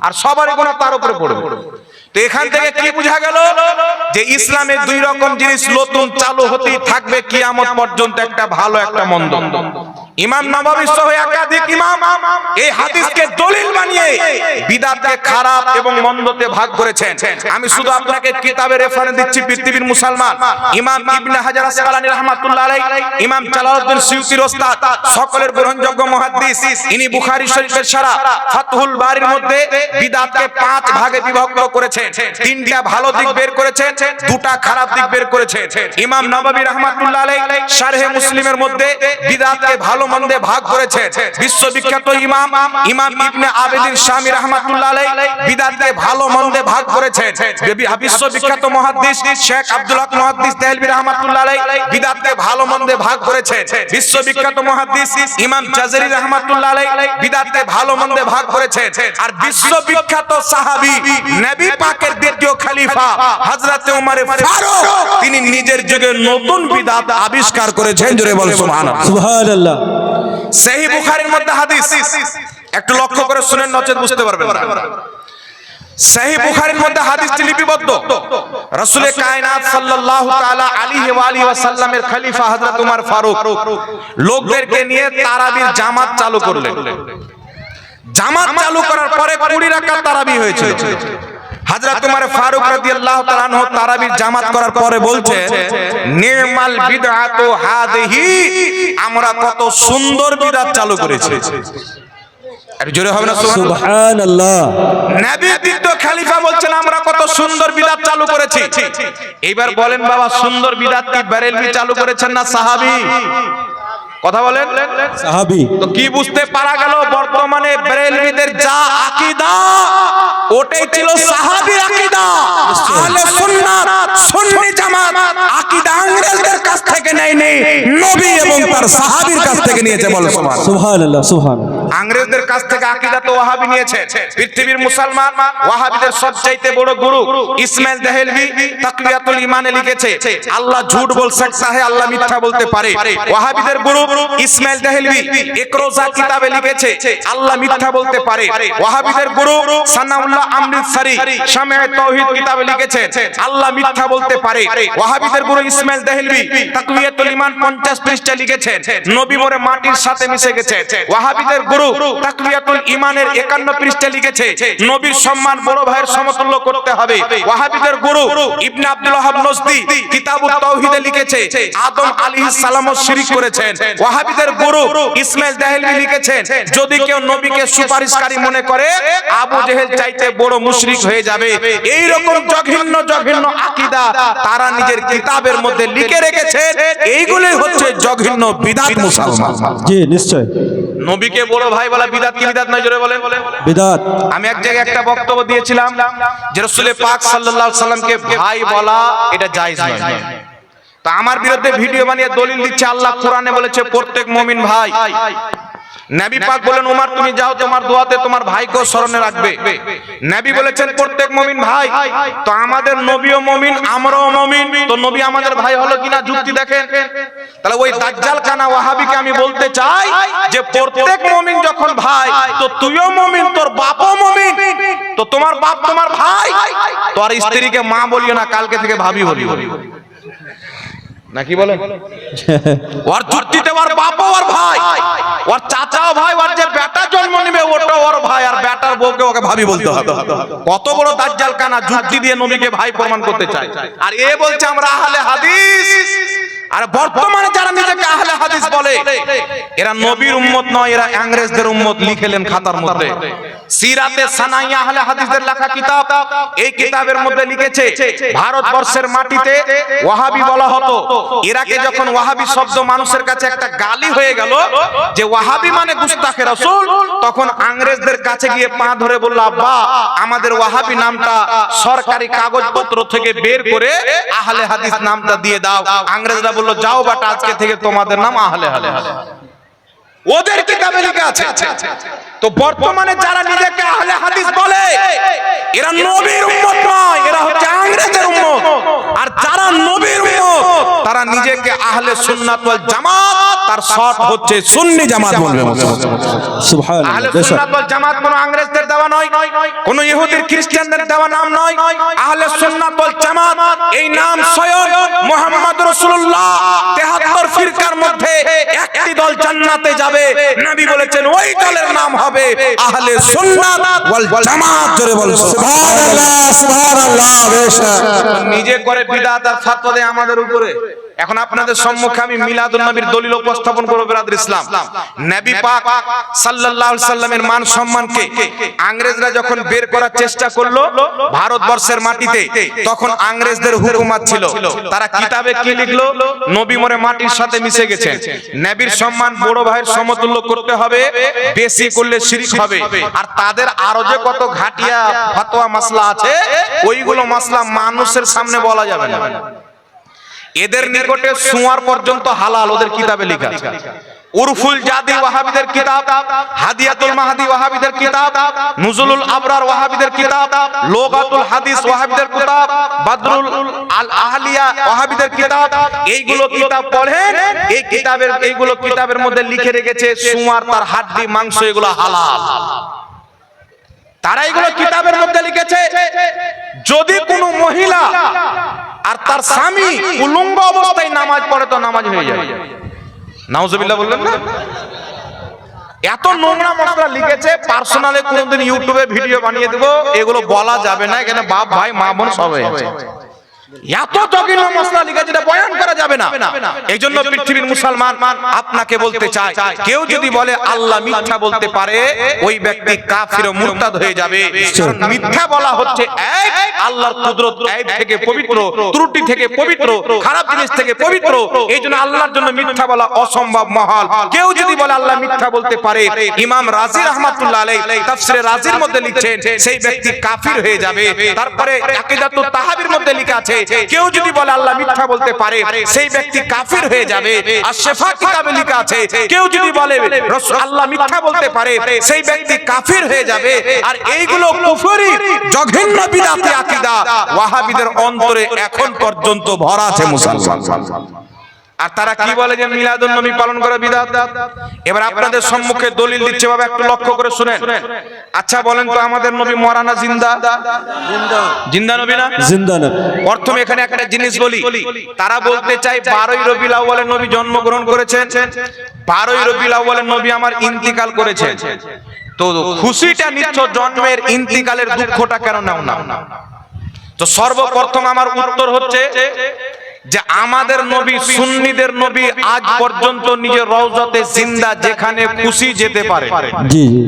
আর সবারই গুনাহ তার উপরে পড়বে। তো এখান থেকে কি বোঝা গেল যে ইসলামে দুই রকম জিনিস নতুন চালু হতেই থাকবে কিয়ামত পর্যন্ত, একটা ভালো একটা মন্দ। ইমাম নববী সহ একাধিক ইমাম এই হাদিসকে দলিল বানিয়ে বিদআতকে খারাপ এবং মন্দতে ভাগ করেছেন। আমি শুধু আপনাকে কিতাবের রেফারেন্স দিচ্ছি। পৃথিবীর মুসলমান ইমাম ইবনে হাজার আসকালানী রাহমাতুল্লাহ আলাইহি, ইমাম জালালউদ্দিন সিয়ুতির ওস্তাদ, সকলের গ্রহণযোগ্য মুহাদ্দিস, ইনি বুখারী শরীফের শারা ফাতহুল বারীর মধ্যে বিদআতকে 5 ভাগে বিভক্ত করেছেন। 3টা ভালো দিক বের করেছেন, 2টা খারাপ দিক বের করেছেন। ইমাম নববী রাহমাতুল্লাহ আলাইহি শারহে মুসলিমের মধ্যে বিদআতকে ভালো মন্দে ভাগ করেছেন। বিশ্ববিখ্যাত ইমাম ইবনে আবেদিন শামী রাহমাতুল্লাহ আলাইহি বিদআতকে ভালো মন্দে ভাগ করেছেন। বিশ্ববিখ্যাত মুহাদ্দিস শেখ আব্দুল হক মুহাদ্দিস দেহলভী রাহমাতুল্লাহ আলাইহি বিদআতকে ভালো মন্দে ভাগ করেছেন। বিশ্ববিখ্যাত মুহাদ্দিস ইমাম জাযরি রাহমাতুল্লাহ আলাইহি বিদআতকে ভালো মন্দে ভাগ করেছেন। আর বিশ্ববিখ্যাত সাহাবী নবী পাকের দ্বিতীয় খলিফা হযরত ওমর ফারুক, তিনি নিজের যুগে নতুন বিদআত আবিষ্কার করেছেন। জোরে বল সুবহানাল্লাহ। সুবহানাল্লাহ। সহিহ বুখারীর মধ্যে হাদিস, একটু লক্ষ্য করে শুনেন, নচেত বুঝতে পারবেন না। সহিহ বুখারীর মধ্যে হাদিসটি লিপিবদ্ধ। রাসূলে কায়নাত সাল্লাল্লাহু তাআলা আলাইহি ওয়া আলিহি ওয়াসাল্লামের খলিফা হযরত ওমর ফারুক লোকদেরকে নিয়ে তারাবির জামাত চালু করলেন। জামাত চালু করার পরে 20 রাকাত তারাবি হয়েছিল। হযরত ওমর ফারুক রাদিয়াল্লাহু তাআলা আনহু তারাবির জামাত করার পরে বলছে, নিমাল বিদআতু হাদিহি, আমরা কত সুন্দর বিদআত চালু করেছি। আর জোরে হবে না সুবহানাল্লাহ। নবী দ্বিতীয় খলিফা বলছেন, আমরা কত সুন্দর বিদআত চালু করেছি। এইবার বলেন বাবা, সুন্দর বিদআত কি বেরেলভি চালু করেছেন না সাহাবী? কথা বলেন। সাহাবী। তো কি বুঝতে পারা গেল? বর্তমানে বেরেলভিদের যা আকীদা ওটাই ছিল সাহাবীর আকীদা। আহলে সুন্নাত সুন্নি জামাত আকীদা ইংরেজদের কাছ থেকে নেয়নি, নবী এবং তার সাহাবীর কাছ থেকে নিয়েছে। বল সুবহানাল্লাহ। সুবহানাল্লাহ। সুবহানাল্লাহ। ইংরেজদের কাছ থেকে আকীদাত ওয়াহাবি নিয়েছে। পৃথিবীর মুসলমান ওয়াহাবিদের সবচাইতে বড় গুরু ইসমাইল দেহলভি তাকওয়াতুল ঈমানে লিখেছে, আল্লাহ ঝুট বল सकता है, আল্লাহ মিথ্যা বলতে পারে। ওয়াহাবিদের গুরু ইসমাইল দেহলভি একরোজা কিতাবে লিখেছে, আল্লাহ মিথ্যা বলতে পারে। ওয়াহাবিদের গুরু সানাউল্লাহ আমৃতসরি শামে তাওহীদ কিতাবে লিখেছেন, আল্লাহ মিথ্যা বলতে পারে। ওয়াহাবিদের গুরু ইসমাইল দেহলভি তাকওয়াতুল ঈমান 50 পৃষ্ঠা লিখেছেন, নবী মরে মাটির সাথে মিশে গেছে। ওয়াহাবিদের গুরু তাকওয়াতুল ঈমানের 51 পৃষ্ঠা লিখেছে, নবীর সম্মান বড় ভাইয়ের সমতুল্য করতে হবে। ওয়াহাবিদের গুরু ইবনে আব্দুল ওয়াহাব নজদি কিতাবুত তাওহীদে লিখেছে, আদম আলাইহিস সালামও শিরক করেছেন। ওয়াহাবিদের গুরু ইসমাইল দেহলভি লিখেছেন, যদি কেউ নবীকে সুপারিশকারী মনে করে আবু জেহেল চাইতে বড় মুশরিক হয়ে যাবে। এই রকম জঘন্য জঘন্য আকীদা তারা নিজের কিতাবের মধ্যে লিখে রেখেছে। এইগুলোই হচ্ছে জঘন্য বিদআত মুসলমান। জি নিশ্চয়। নবীকে বড় ভাই বলা বিদআত কি বিদআত নয়, জোরে বলেন। বিদআত। আমি এক জায়গায় একটা বক্তব্য দিয়েছিলাম যে রাসূল পাক সাল্লাল্লাহু আলাইহি সাল্লামকে ভাই বলা এটা জায়েজ নয়। তা আমার বিরুদ্ধে ভিডিও বানিয়ে দলিল দিচ্ছে, আল্লাহ কোরআনে বলেছে প্রত্যেক মুমিন ভাই। নবী পাক বলেন, উমর তুমি যাও তোমার দোয়াতে তোমার ভাইকেও স্মরণে রাখবে। নবী বলেছেন প্রত্যেক মুমিন ভাই। তো আমাদের নবীও মুমিন, আমরাও মুমিন, তো নবী আমাদের ভাই হলো কিনা যুক্তি দেখেন। তাহলে ওই দাজ্জাল কানা ওয়াহাবিকে আমি বলতে চাই যে প্রত্যেক মুমিন যখন ভাই, তো তুইও মুমিন, তোর বাপও মুমিন, তো তোমার বাপ তোমার ভাই। তোর স্ত্রীকে মা বলিও না, কালকে থেকে ভাবি বলিও নাকি বলেন। ওর যুক্তিতে ওর বাপও ওর ভাই, ওর চাচাও ভাই, ওর যে বেটা জন্ম নেবে ওটাও ওর ভাই, আর বেটার বউকে ওকে ভাবি বলতে হবে। কত বড় দাজ্জাল কানা যুক্তি দিয়ে নবীকে ভাই প্রমাণ করতে চায়। আর এ বলছে আমরা আহলে হাদিস। আর বর্তমানে যারা নিজেকে আহলে হাদিস বলে, এরা নবীর উম্মত নয়, এরা ইংরেজদের উম্মত লিখেলেন খাতার মধ্যে। সিরাতে সানাইয়া আহলে হাদিসদের লেখা কিতাব, এই কিতাবের মধ্যে লিখেছে ভারতবর্ষের মাটিতে ওয়াহাবি বলা হতো। ইরাকে যখন ওয়াহাবি শব্দ মানুষের কাছে একটা গালি হয়ে গেল যে ওয়াহাবি মানে গুস্তাখে রাসূল, তখন ইংরেজদের কাছে গিয়ে পা ধরে বলল, আব্বা আমাদের ওয়াহাবি নামটা সরকারি কাগজপত্র থেকে বের করে আহলে হাদিস নামটা দিয়ে দাও। ইংরেজরা বলল, যাও বেটা আজকে থেকে তোমাদের নাম আহলে হাদিস। ওদের কিতাবে লেখা আছে। তো বর্তমানে যারা নিজেকে আহলে হাদিস বলে, এরা নবীর উম্মত নয়, এরা হচ্ছে ইংরেজের উম্মত। আর যারা নবীর উম্মত তারা নিজেকে আহলে সুন্নাত ওয়াল জামাত, তার শর্ট হচ্ছে সুন্নি জামাত বলবে। সুবহানাল্লাহ। আহলে সুন্নাত ওয়াল জামাত কোন ইংরেজদের দেওয়া নয়, কোন ইহুদি খ্রিস্টানদের দেওয়া নাম নয়। আহলে সুন্নাত ওয়াল জামাত এই নাম স্বয়ং মুহাম্মদ রাসূলুল্লাহ 73 ফিরকার মধ্যে একটি দল জান্নাতে যাবে। নবী বলেছেন ওই দলের নাম হবে আহলে সুন্নাত ওয়াল জামাত। জোরে বলুন সুবহানাল্লাহ সুবহানাল্লাহ। বেশক নিজে করে বিদআত আর ফাতওয়া দেয় আমাদের উপরে। এখন আপনাদের সম্মুখে আমি মিলাদুন নবীর দলিল উপস্থাপন করব। বিরাদর ইসলাম, নবী পাক সাল্লাল্লাহু আলাইহি সাল্লামের মান সম্মানকে ইংরেজরা যখন বের করার চেষ্টা করলো ভারতবর্ষের মাটিতে, তখন ইংরেজদের হুকুমত ছিল। তারা কিতাবে কি লিখলো? নবী মরে মাটির সাথে মিশে গেছেন, নবীর সম্মান বড় ভাইয়ের সমতুল্য করতে হবে, বেশি করলে শিরক হবে। আর তাদের আরো যে কত ঘাটিয়া ফতোয়া মাসলা আছে, ওইগুলো মাসলা মানুষের সামনে বলা যাবে না। এদের নিকটে সুয়ার পর্যন্ত হালাল, ওদের কিতাবে লেখা আছে। উরফুল জাদি ওয়াহাবিদের কিতাব, হাদিয়াতুল মাহদি ওয়াহাবিদের কিতাব, নুজুলুল আবরার ওয়াহাবিদের কিতাব, লোগাতুল হাদিস ওয়াহাবিদের কিতাব, বাদরুল আল আহলিয়া ওয়াহাবিদের কিতাব। এইগুলো কিতাব পড়েন, এই কিতাবের এইগুলো কিতাবের মধ্যে লিখে রেখেছে সুয়ার, তার হাড্ডি মাংস এগুলো হালাল। তারা এগুলো কিতাবের মধ্যে লিখেছে। যদি কোনো মহিলা আর তার স্বামী উলঙ্গ অবস্থায় নামাজ পড়ে তো নামাজ হয়ে যায়। নাউজুবিল্লাহ বললেন না? এত নোংরা মশলা লিখেছে, পার্সোনালে কোনদিন ইউটিউবে ভিডিও বানিয়ে দেব, এগুলো বলা যাবে না। এখানে বাপ ভাই মা বোন সবাই আছে। এত জঘন্য মশলা লিখেছে, এটা বয়ান করা যাবে না। এই জন্য পৃথিবীর মুসলমান আপনাকে বলতে চায়, কেউ যদি বলে আল্লাহ মিথ্যা বলতে পারে, ওই ব্যক্তি কাফির ও মুরতাদ হয়ে যাবে। কারণ মিথ্যা বলা হচ্ছে এক, আল্লাহর কুদরত গায়ব থেকে পবিত্র, ত্রুটি থেকে পবিত্র, খারাপ জিনিস থেকে পবিত্র। এই জন্য আল্লাহর জন্য মিথ্যা বলা অসম্ভব মহাল। কেউ যদি বলে আল্লাহ মিথ্যা বলতে পারে, ইমাম রাজি রাহমাতুল্লাহ আলাইহি তাফসীরে রাজির মধ্যে লিখছেন সেই ব্যক্তি কাফির হয়ে যাবে। তারপরে আকীদাতুত তাহাবীর মধ্যে লেখা আছে কেউ যদি বলে আল্লাহ মিথ্যা বলতে পারে সেই ব্যক্তি কাফির হয়ে যাবে। আর শেফা কিতাবে লেখা আছে কেউ যদি বলে আল্লাহ মিথ্যা বলতে পারে সেই ব্যক্তি কাফির হয়ে যাবে। আর এইগুলো কুফরি জঘন্য বিদআতি আকীদা ওয়াহাবিদের অন্তরে এখন পর্যন্ত ভরা আছে মুসলমান। আর তারা কি বলে যে মিলাদুন নবী পালন করা বিদআত। এবার আপনাদের সম্মুখে দলিল দিচ্ছে বাবা, একটু লক্ষ্য করে শুনেন। আচ্ছা বলেন তো আমাদের নবী মরা না জিন্দা? জিন্দা নবী না? জিন্দা নবী। প্রথমে এখানে একটা জিনিস বলি, তারা বলতে চায় 12ই রবিউল আউয়ালে নবী জন্মগ্রহণ করেছেন, 12ই রবিউল আউয়ালে নবী আমার ইন্তিকাল করেছেন। তো খুশিটা নিচ্ছ জন্মের, ইন্তিকালের দুঃখটা কেন নাও না? তো সর্বপ্রথম আমার উত্তর হচ্ছে যে আমাদের নবী সুন্নিদের নবী আজ পর্যন্ত নিজের রওজাতে জিন্দা, যেখানে খুশি যেতে পারে। জি জি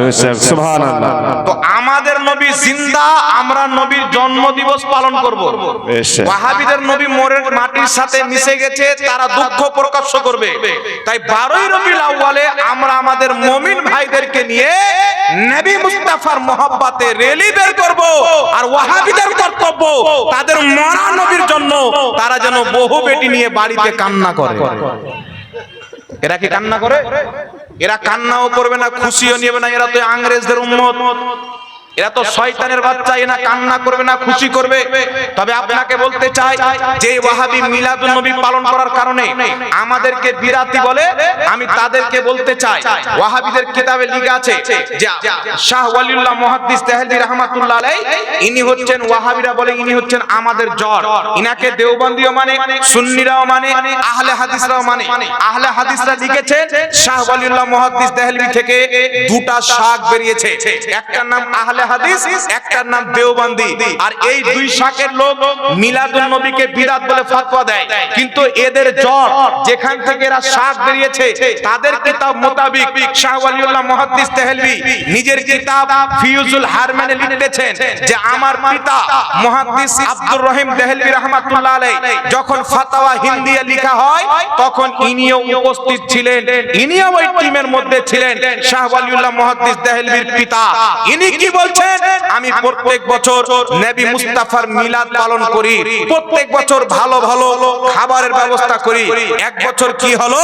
বেশক সুবহানাল্লাহ। তো আমাদের নবী জিন্দা, আমরা নবীর জন্ম দিবস পালন করব। ওয়াহাবিদের নবী মোরের মাটির সাথে মিশে গেছে, তারা দুঃখ প্রকাশ করবে। তাই 12ই রবিউল আউয়ালে আমরা আমাদের মুমিন ভাইদেরকে নিয়ে নবী মুস্তাফার মহব্বতে র্যালি বের করব। আর ওয়াহাবিদের কর্তব্য তাদের মরা নবীর জন্য তারা যেন বহু বেটি নিয়ে বাড়িতে কান্না করে। এরা কি কান্না করে? এরা কান্নাও করবে না, খুশিও নেবে না। এরা তো ইংরেজদের উম্মত, এরা তো শয়তানের বাচ্চা। এরা কান্না করবে না, খুশি করবে। তবে আপনাকে বলতে চাই যে ওয়াহাবি মিলাদুন নবী পালন করার কারণে আমাদেরকে বিদআতি বলে, আমি তাদেরকে বলতে চাই ওয়াহাবিদের কিতাবে লেখা আছে যে শাহ ওয়ালিউল্লাহ মুহাদ্দিস দেহলভী রাহমাতুল্লাহ আলাইহি, ইনি হচ্ছেন ওয়াহাবিরা বলে ইনি হচ্ছেন আমাদের জড়। ইনাকে দেওবন্দিও মানে, সুন্নিরাও মানে, আহলে হাদিসরাও মানে। আহলে হাদিসরা লিখেছেন শাহ ওয়ালিউল্লাহ মুহাদ্দিস দেহলভী থেকে দুটা শাখ বেরিয়েছে, একটার নাম আহলে হাদিস, একটার নাম দেওবন্দি। আর এই দুই শাখের লোক মিলাদুন নবীকে বিদআত বলে ফতোয়া দেয়। কিন্তু এদের জড় যেখান থেকে এরা শাখ বেরিয়েছে, তাদের কিতাব মোতাবেক শাহ ওয়ালিউল্লাহ মুহাদ্দিস দেহলভী নিজের কিতাব ফিউজুল হারমানে লিখেছেন যে আমার পিতা মুহাদ্দিস আব্দুর রহিম দেহলভী রাহমাতুল্লাহ আলাইহি যখন ফতোয়া হিন্দিতে লেখা হয় তখন ইনিও উপস্থিত ছিলেন, ইনিও ওই টিমের মধ্যে ছিলেন। শাহ ওয়ালিউল্লাহ মুহাদ্দিস দেহলভীর পিতা ইনি কি বলছেন, আমি প্রত্যেক বছর নবী মুস্তাফার মিলাদ পালন করি, প্রত্যেক বছর ভালো ভালো খাবারের ব্যবস্থা করি। এক বছর কি হলো,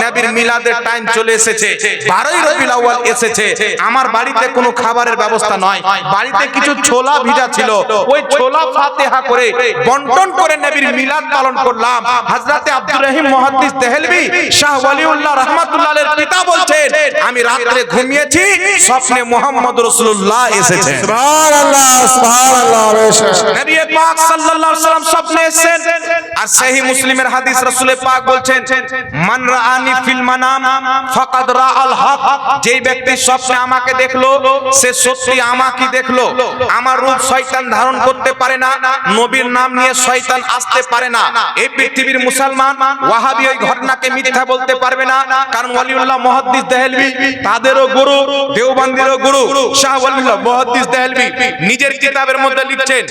নবীর মিলাদের টাইম চলে এসেছে, 12ই রবিউল আউয়াল এসেছে, আমার বাড়িতে কোনো খাবারের ব্যবস্থা নয়, বাড়িতে কিছু ছোলা ভিজা ছিল, ওই ছোলা ফাতিহা করে বন্টন করে নবীর মিলাদ পালন করলাম। হযরতে আব্দুর রহিম মুহাদ্দিস দেহলভী শাহ ওয়ালিউল্লাহ রাহমাতুল্লাহ আলাইহির পিতা বলছেন আমি রাতে ঘুমিয়েছি, স্বপ্নে মুহাম্মদ রাসূলুল্লাহ এসেছে। সুবহানাল্লাহ সুবহানাল্লাহ। নবী পাক সাল্লাল্লাহু আলাইহি ওয়াসাল্লাম স্বপ্নে এসেছেন। আর সহিহ মুসলিমের হাদিস রাসূল পাক বলছেন মান রাআনি ফিল মানাম ফাকাদ রাআল হক, যেই ব্যক্তি স্বপ্নে আমাকে দেখলো সে সত্যি আমাকে দেখলো। আমার রূপ শয়তান ধারণ করতে পারে না, নবীর নাম নিয়ে শয়তান আসতে পারে না। এই পৃথিবীর মুসলমান ওয়াহাবি ওই ঘটনাকে মিথ্যা বলতে পারবে না, কারণ ওয়ালিউল্লাহ মুহাদ্দিস দেহলভী তাদেরও গুরু, দেওবন্দিরও গুরু। শাহ ওয়ালিউল্লাহ মুহাদ্দিস দেহলভী নিজের কিতাবের মধ্যে লিখছেন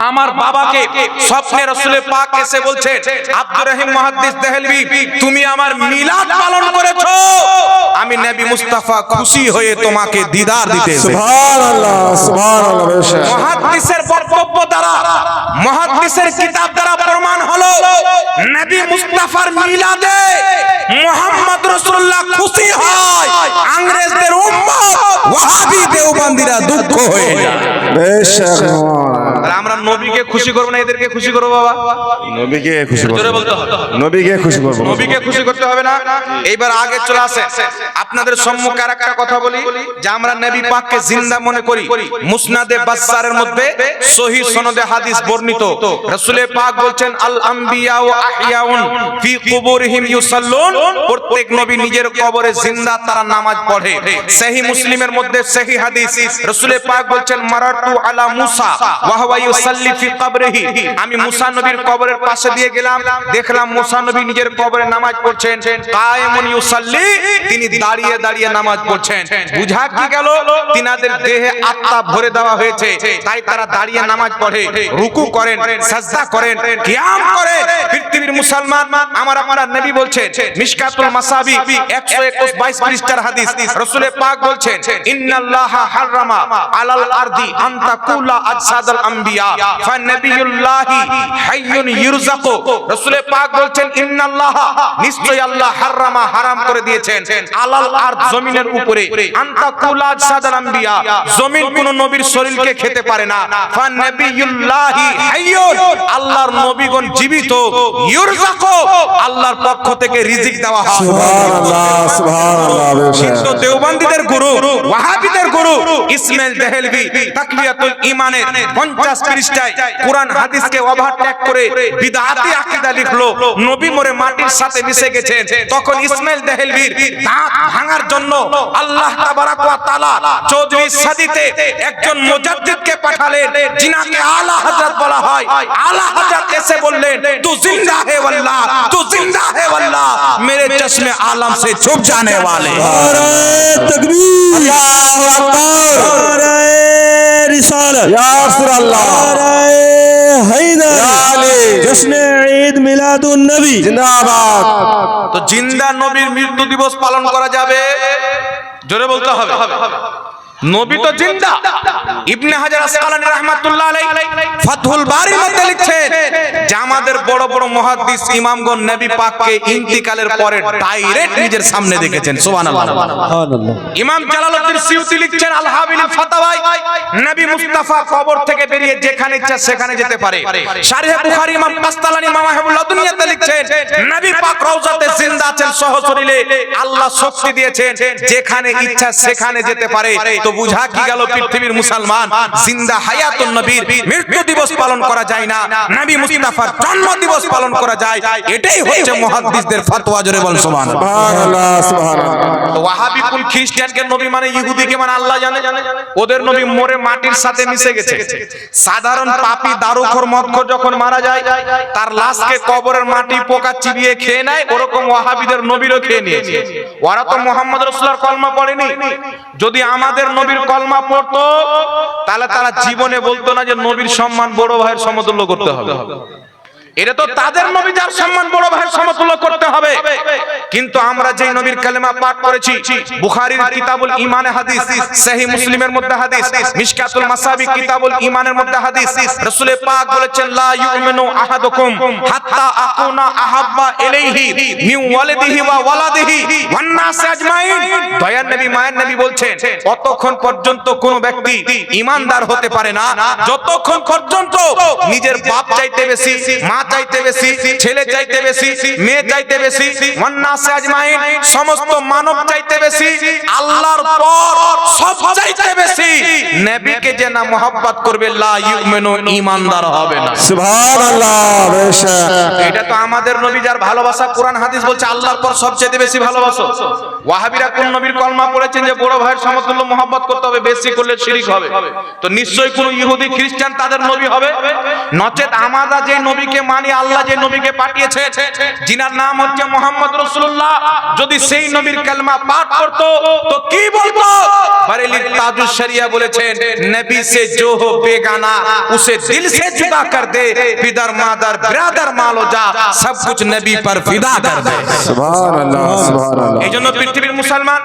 আমার বাবাকে স্বপ্নে রাসূল পাক এসে বলছেন আব্দুর রহিম মুহাদ্দিস দেহলভী তুমি আমার মিলাদ পালন করেছো, আমি নবী মুস্তাফা খুশি হয়ে তোমাকে দিদার দিতে এসেছি। সুবহানাল্লাহ সুবহানাল্লাহ। মুহাদ্দিসের বক্তব্য দ্বারা, মুহাদ্দিসের কিতাব দ্বারা প্রমাণ হলো নবী মুস্তাফার মিলাদে মুহাম্মদ রাসূলুল্লাহ খুশি হয়, ইংরেজদের উম্মত ওয়াহাবি দেওবন্দিরা দুঃখ হয়ে যায়। বেশক আমরা নবীকে খুশি করব না এদেরকে খুশি করব বাবা? নবীকে খুশি করব, জোরে বলতে হবে, নবীকে খুশি করব, নবীকে খুশি করতে হবে না। এইবার আগে চলে আসেন, আপনাদের সম্মুখে আরেকটা কথা বলি যে আমরা নবী পাককে জিন্দা মনে করি। মুসনাদে বাজ্জারের মধ্যে সহিহ সনদে হাদিস বর্ণিত, রাসূল পাক বলছেন আল আম্বিয়া ওয়া আহিয়াউন ফি কুবুরিহিম ইউসাল্লুন, প্রত্যেক নবী নিজের কবরে জিন্দা, তারা নামাজ পড়ে। সহিহ মুসলিমের মধ্যে সহিহ হাদিস, রাসূল পাক বলছেন মারাতু আলা মুসা ওয়া হুয়া ইউসাল্লি ফি কবরিহি, আমি মুসা নবীর কবরের পাশে দিয়ে গেলাম, দেখলাম মুসা নবী নিজের কবরে নামাজ পড়ছেন, কায়েমুন ইউসাল্লি, তিনি দাঁড়িয়ে দাঁড়িয়ে নামাজ পড়ছেন। বুঝা কি গেল, তিনাদের দেহে আত্মা ভরে দেওয়া হয়েছে, তাই তারা দাঁড়িয়ে নামাজ পড়ে, রুকু করেন, সাজদা করেন, কিয়াম করেন। পৃথিবীর মুসলমান আমার আপনার নবী বলছেন মিশকাতুল মাসাবি 121 পৃষ্ঠার হাদিস, রাসূল পাক বলছেন ইন্নাল্লাহা হারামা আলাল আরদি আন তাকুলা আজসাদুল আম্বিয়া ফানাবিয়ুল্লাহি হাইয়ুন ইরযাকু। রাসূল পাক বলছেন ইন্নাল্লাহ, নিশ্চয় আল্লাহ হারামা হারাম করে দিয়েছেন আলাল আর জমিনের উপরে আনতা কুলাজ সাদাল আম্বিয়া, জমিন কোন নবীর শরীরকে খেতে পারে না। ফানাবিয়ুল্লাহি হাইয়ুন, আল্লাহর নবীগণ জীবিত, ইরযাকু, আল্লাহর পক্ষ থেকে রিজিক দেওয়া হয়। সুবহানাল্লাহ সুবহানাল্লাহ। কিন্তু দেওবন্দীদের গুরু, ওয়াহাবিদের গুরু ইসমাইল দেহলভি তাকবিয়াতুল ঈমানের 50 পৃষ্ঠায় কুরআন হাদিসকে ওভারটেক করে বিদআতি আকীদা লিখলো। নবী মরে মাটির সাথে মিশে গেছেন। তখন ইসমাইল দেহলভির দাঁত ভাঙার জন্য আল্লাহ তাবারাক ওয়া তাআলা 14 সদীতে একজন মুজাদ্দিদকে পাঠালেন, যিনাকে আলা হযরত বলা হয়। আলা হযরত এসে বললেন, তু জিন্দা হে ওয়াল্লাহ, তু জিন্দা হে ওয়াল্লাহ, মেরে চশমে আলম से छुप जाने वाले। तकबीर, अल्लाहु अकबर, रिसालत, या रसूल अल्लाह, हैदर, जश्न ईद मिलादुन नबी जिंदाबाद। তো জিন্দা নবীর মৃত্যু দিবস পালন করা যাবে, জোরে বলতে হবে। নবী তো জিন্দা। ইবনে হাজার আসকালানী রাহমাতুল্লাহ আলাইহি ফাতহুল বারির মধ্যে লিখছেন যে আমাদের বড় বড় মুহাদ্দিস ইমামগণ নবী পাককে ইন্তিকালের পরে ডাইরেক্ট নিজের সামনে দেখেছেন। সুবহানাল্লাহ। ইমাম জালালউদ্দিন সিয়ুতি লিখছেন আল হাবিলিল ফাতাওয়ায়, নবী মুস্তাফা কবর থেকে বেরিয়ে যেখানে ইচ্ছা সেখানে যেতে পারে। শারহে বুখারী ইমাম কাস্তালানী মাওয়াহিবুল লাদুনিয়াতে লিখছেন নবী পাক রওজাতে জিন্দা আছেন, সহশরীরে আল্লাহ শক্তি দিয়েছেন, যেখানে ইচ্ছা সেখানে যেতে পারে। তো বুঝা কি গেল, পৃথিবীর মুসলমান জিন্দা হায়াতুন নবীর মৃত্যু দিবস পালন করা যায় না, নবী মুস্তাফার জন্ম দিবস পালন করা যায়। এটাই হচ্ছে মুহাদ্দিসদের ফতোয়া। জোরে বল সুবহানাল্লাহ। সুবহানাল্লাহ সুবহানাল্লাহ। তো ওয়াহাবি কুল খ্রিস্টানকে নবী মানে ইহুদিকে মানে আল্লাহ জানে। ওদের নবী মরে মাটির সাথে মিশে গেছে। সাধারণ পাপী দারুখোর মদখোর যখন মারা যায়, তার লাশকে কবরের মাটি পোকা চিবিয়ে খেয়ে নেয়, ওরকম ওয়াহাবিদের নবীরও খেয়ে নিয়েছে। ওরা তো মুহাম্মদ রাসূলুল্লাহর কলমা পড়েনি। যদি আমাদের নবীর কলমা পড়তো তাহলে তারা জীবনে বলতো না যে নবীর সম্মান বড় ভাইয়ের সমতুল্য করতে হবে। এটা তো তাদের নবী, যার সম্মান বড় ভাইয়ের সমতুল্য করতে হবে। কিন্তু আমরা যে নবীর কালেমা পাঠ করেছি, বুখারীর কিতাবুল ঈমানে হাদিস, সহিহ মুসলিমের মধ্যে হাদিস, মিশকাতুল মাসাবি কিতাবুল ঈমানের মধ্যে হাদিস, রাসূল পাক বলেছেন লা ইউমিনু আহাদুকুম হাত্তা আকুনা আহাব্বা ইলাইহি মিন ওয়ালিদিহি ওয়া ওয়ালাদিহি ওয়ান নাস আজমাইন। দয়ার নবী মায়ের নবী বলছেন ততক্ষণ পর্যন্ত কোন ব্যক্তি ঈমানদার হতে পারে না যতক্ষণ পর্যন্ত নিজের বাপ চাইতে বেশি, মা চাইতে বেশি, ছেলে চাইতে বেশি, মেয়ে চাইতে বেশি, ওয়ান নাস আজমাইন, সমস্ত মানব চাইতে বেশি, আল্লাহর পর সব চাইতে বেশি নবীকে যে না মহব্বত করবে লা ইউমিনু, ঈমানদার হবে না। সুবহানাল্লাহ। বেশক এটা তো আমাদের নবী, যার ভালোবাসা কোরআন হাদিস বলছে আল্লাহর পর সবচেয়ে বেশি ভালোবাসো। ওয়াহাবিরা কোন নবীর কলমা পড়েছেন যে বড় ভাইয়ের সমতুল্য মহব্বত করতে হবে, বেশি করলে শিরক হবে। তো নিশ্চয়ই কোন ইহুদি খ্রিস্টান তাদের নবী হবে। নচেত আমরা যে নবীকে মানি, আল্লাহ যে নবীকে পাঠিয়েছে, যিনার নাম হচ্ছে মুহাম্মদ রাসূলুল্লাহ, যদি সেই নবীর কালেমা পাঠ করতো তো কি বলতো? বরেলি তাজুশ শরিয়া বলেছেন নবী সে जो हो बेगाना उसे दिल से जुदा कर दे, पिदर मादर ब्रदर मालो जा सब कुछ नबी पर फिदा कर दे। সুবহানাল্লাহ সুবহানাল্লাহ। এইজন্য পৃথিবীর মুসলমান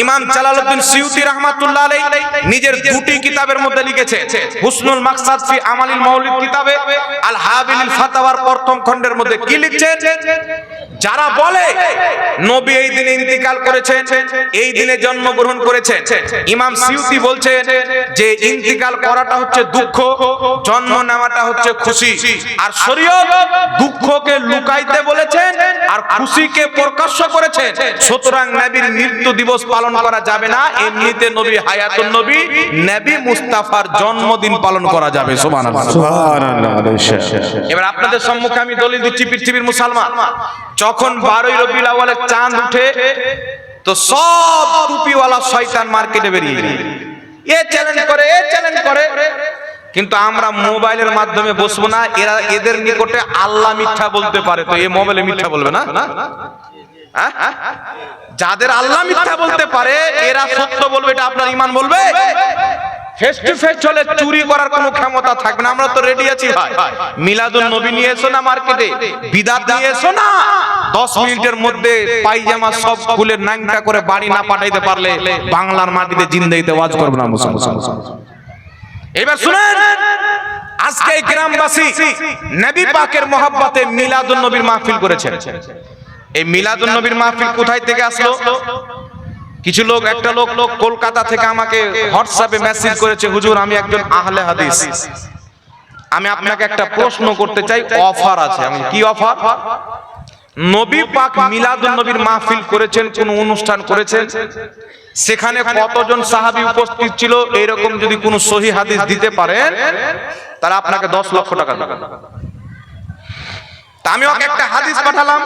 ইমাম জালালউদ্দিন সিয়ুতি রাহমাতুল্লাহ আলাইহি নিজের দুটি কিতাবের মধ্যে লিখেছেন, হুসনুল মাকসাদ ফি আমালিল মাউলিদ কিতাবে, আল হাবিলিল ফাতাওয়ার প্রথম খণ্ডের মধ্যে কি লিখছেন? যারা বলে নবী এই দিনে ইন্তিকাল করেছেন, এই দিনে জন্মগ্রহণ করেছেন, ইমাম সিয়ুতি বলছেন যে ইন্তিকাল করাটা হচ্ছে দুঃখ, জন্ম নেওয়াটা হচ্ছে খুশি। আর শরীয়ত দুঃখকে লুকাইতে বলেছেন আর খুশিকে প্রকাশ্য করেছেন। সুতরাং নবীর মৃত্যু দিবস পালন করা যাবে না, এমনিতে নবী হায়াতুন নবী, নবী মুস্তাফার জন্মদিন পালন করা যাবে। সুবহানাল্লাহ সুবহানাল্লাহ। বেশক এবার আপনাদের সম্মুখে আমি দলিল দিচ্ছি, পৃথিবীর মুসলমান যখন 12 রবিউল আউয়ালের চাঁদ উঠে তো সব টুপিওয়ালা শয়তান মার্কেটে বেরিয়ে যায়, এ চ্যালেঞ্জ করে, এ চ্যালেঞ্জ করে। কিন্তু আমরা মোবাইলের মাধ্যমে বসবো না, এরা এদের নিকটে আল্লাহ মিথ্যা বলতে পারে, তো এই মোবাইলে মিথ্যা বলবে না? যাদের আল্লাহ মিথ্যা বলতে পারে এরা সত্য বলবে, এটা আপনার ঈমান বলবে? ফেস টু ফেস চলে চুরি করার কোনো ক্ষমতা থাকবে না। আমরা তো রেডি আছি ভাই, মিলাদুন নবী নিয়ে এসো না মার্কেটে, বিদাত নিয়ে এসো না, 10 মিনিটের মধ্যে পায়জামা সব খুলে নাংটা করে বাড়ি না পাঠাইতে পারলে বাংলার মাটিতে জিন্দেইতে ওয়াজ করব না মুসলমান। এবার শুনেন, আজকে এই গ্রামবাসী নবী পাকের মহব্বতে মিলাদুন নবীর মাহফিল করেছেন। এই মিলাদুন নবীর মাহফিল কোথায় থেকে আসলো? কিছু লোক, একটা লোক কলকাতা থেকে আমাকে হোয়াটসঅ্যাপে মেসেজ করেছে, হুজুর আমি একজন আহলে হাদিস, আমি আপনাকে একটা প্রশ্ন করতে চাই, অফার আছে। আমি কি অফার? নবী পাক মিলাদুন নবীর মাহফিল করেছেন, কোন অনুষ্ঠান করেছেন, সেখানে কতজন সাহাবী উপস্থিত ছিল, এইরকম যদি কোন সহিহ হাদিস দিতে পারেন তাহলে আপনাকে 10 লক্ষ টাকা দেব। তা আমি ওকে একটা হাদিস পাঠালাম,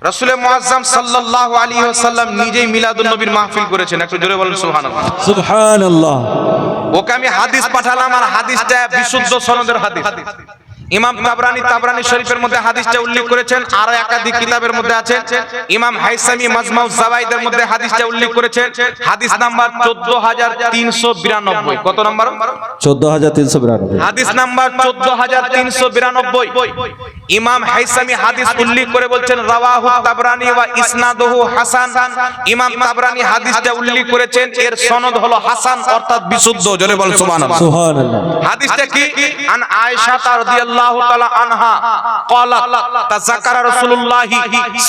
রাসূল মুআজ্জম সাল্লাল্লাহু আলাইহি ওয়াসাল্লাম নিজেই মিলাদুন নবীর মাহফিল করেছেন। একটু জোরে বলেন সুবহানাল্লাহ। সুবহানাল্লাহ। ওকে আমি হাদিস পাঠালাম, আর হাদিসটা বিশুদ্ধ সনদের হাদিস। ইমাম তাবরানী শরীফের মধ্যে হাদিসটা উল্লেখ করেছেন, আর একাধিক কিতাবের মধ্যে আছে। ইমাম হাইসামি মাজমাউজ জাওয়াইদের মধ্যে হাদিসটা উল্লেখ করেছেন। হাদিস নাম্বার 14392। কত নাম্বার? 14392। হাদিস নাম্বার 14392। ইমাম হাইসামি হাদিস উল্লেখ করে বলছেন রাওয়াহু তাবরানী ওয়া ইসনাদুহু হাসান। ইমাম তাবরানী হাদিসটা উল্লেখ করেছেন, এর সনদ হলো হাসান, অর্থাৎ বিশুদ্ধ। জোরে বল সুবহানাল্লাহ। সুবহানাল্লাহ। হাদিসটা কি? আন আয়েশা রাদিয়াল্লাহু তাআলা আনহা ক্বালাত তাযাক্কারা রাসূলুল্লাহি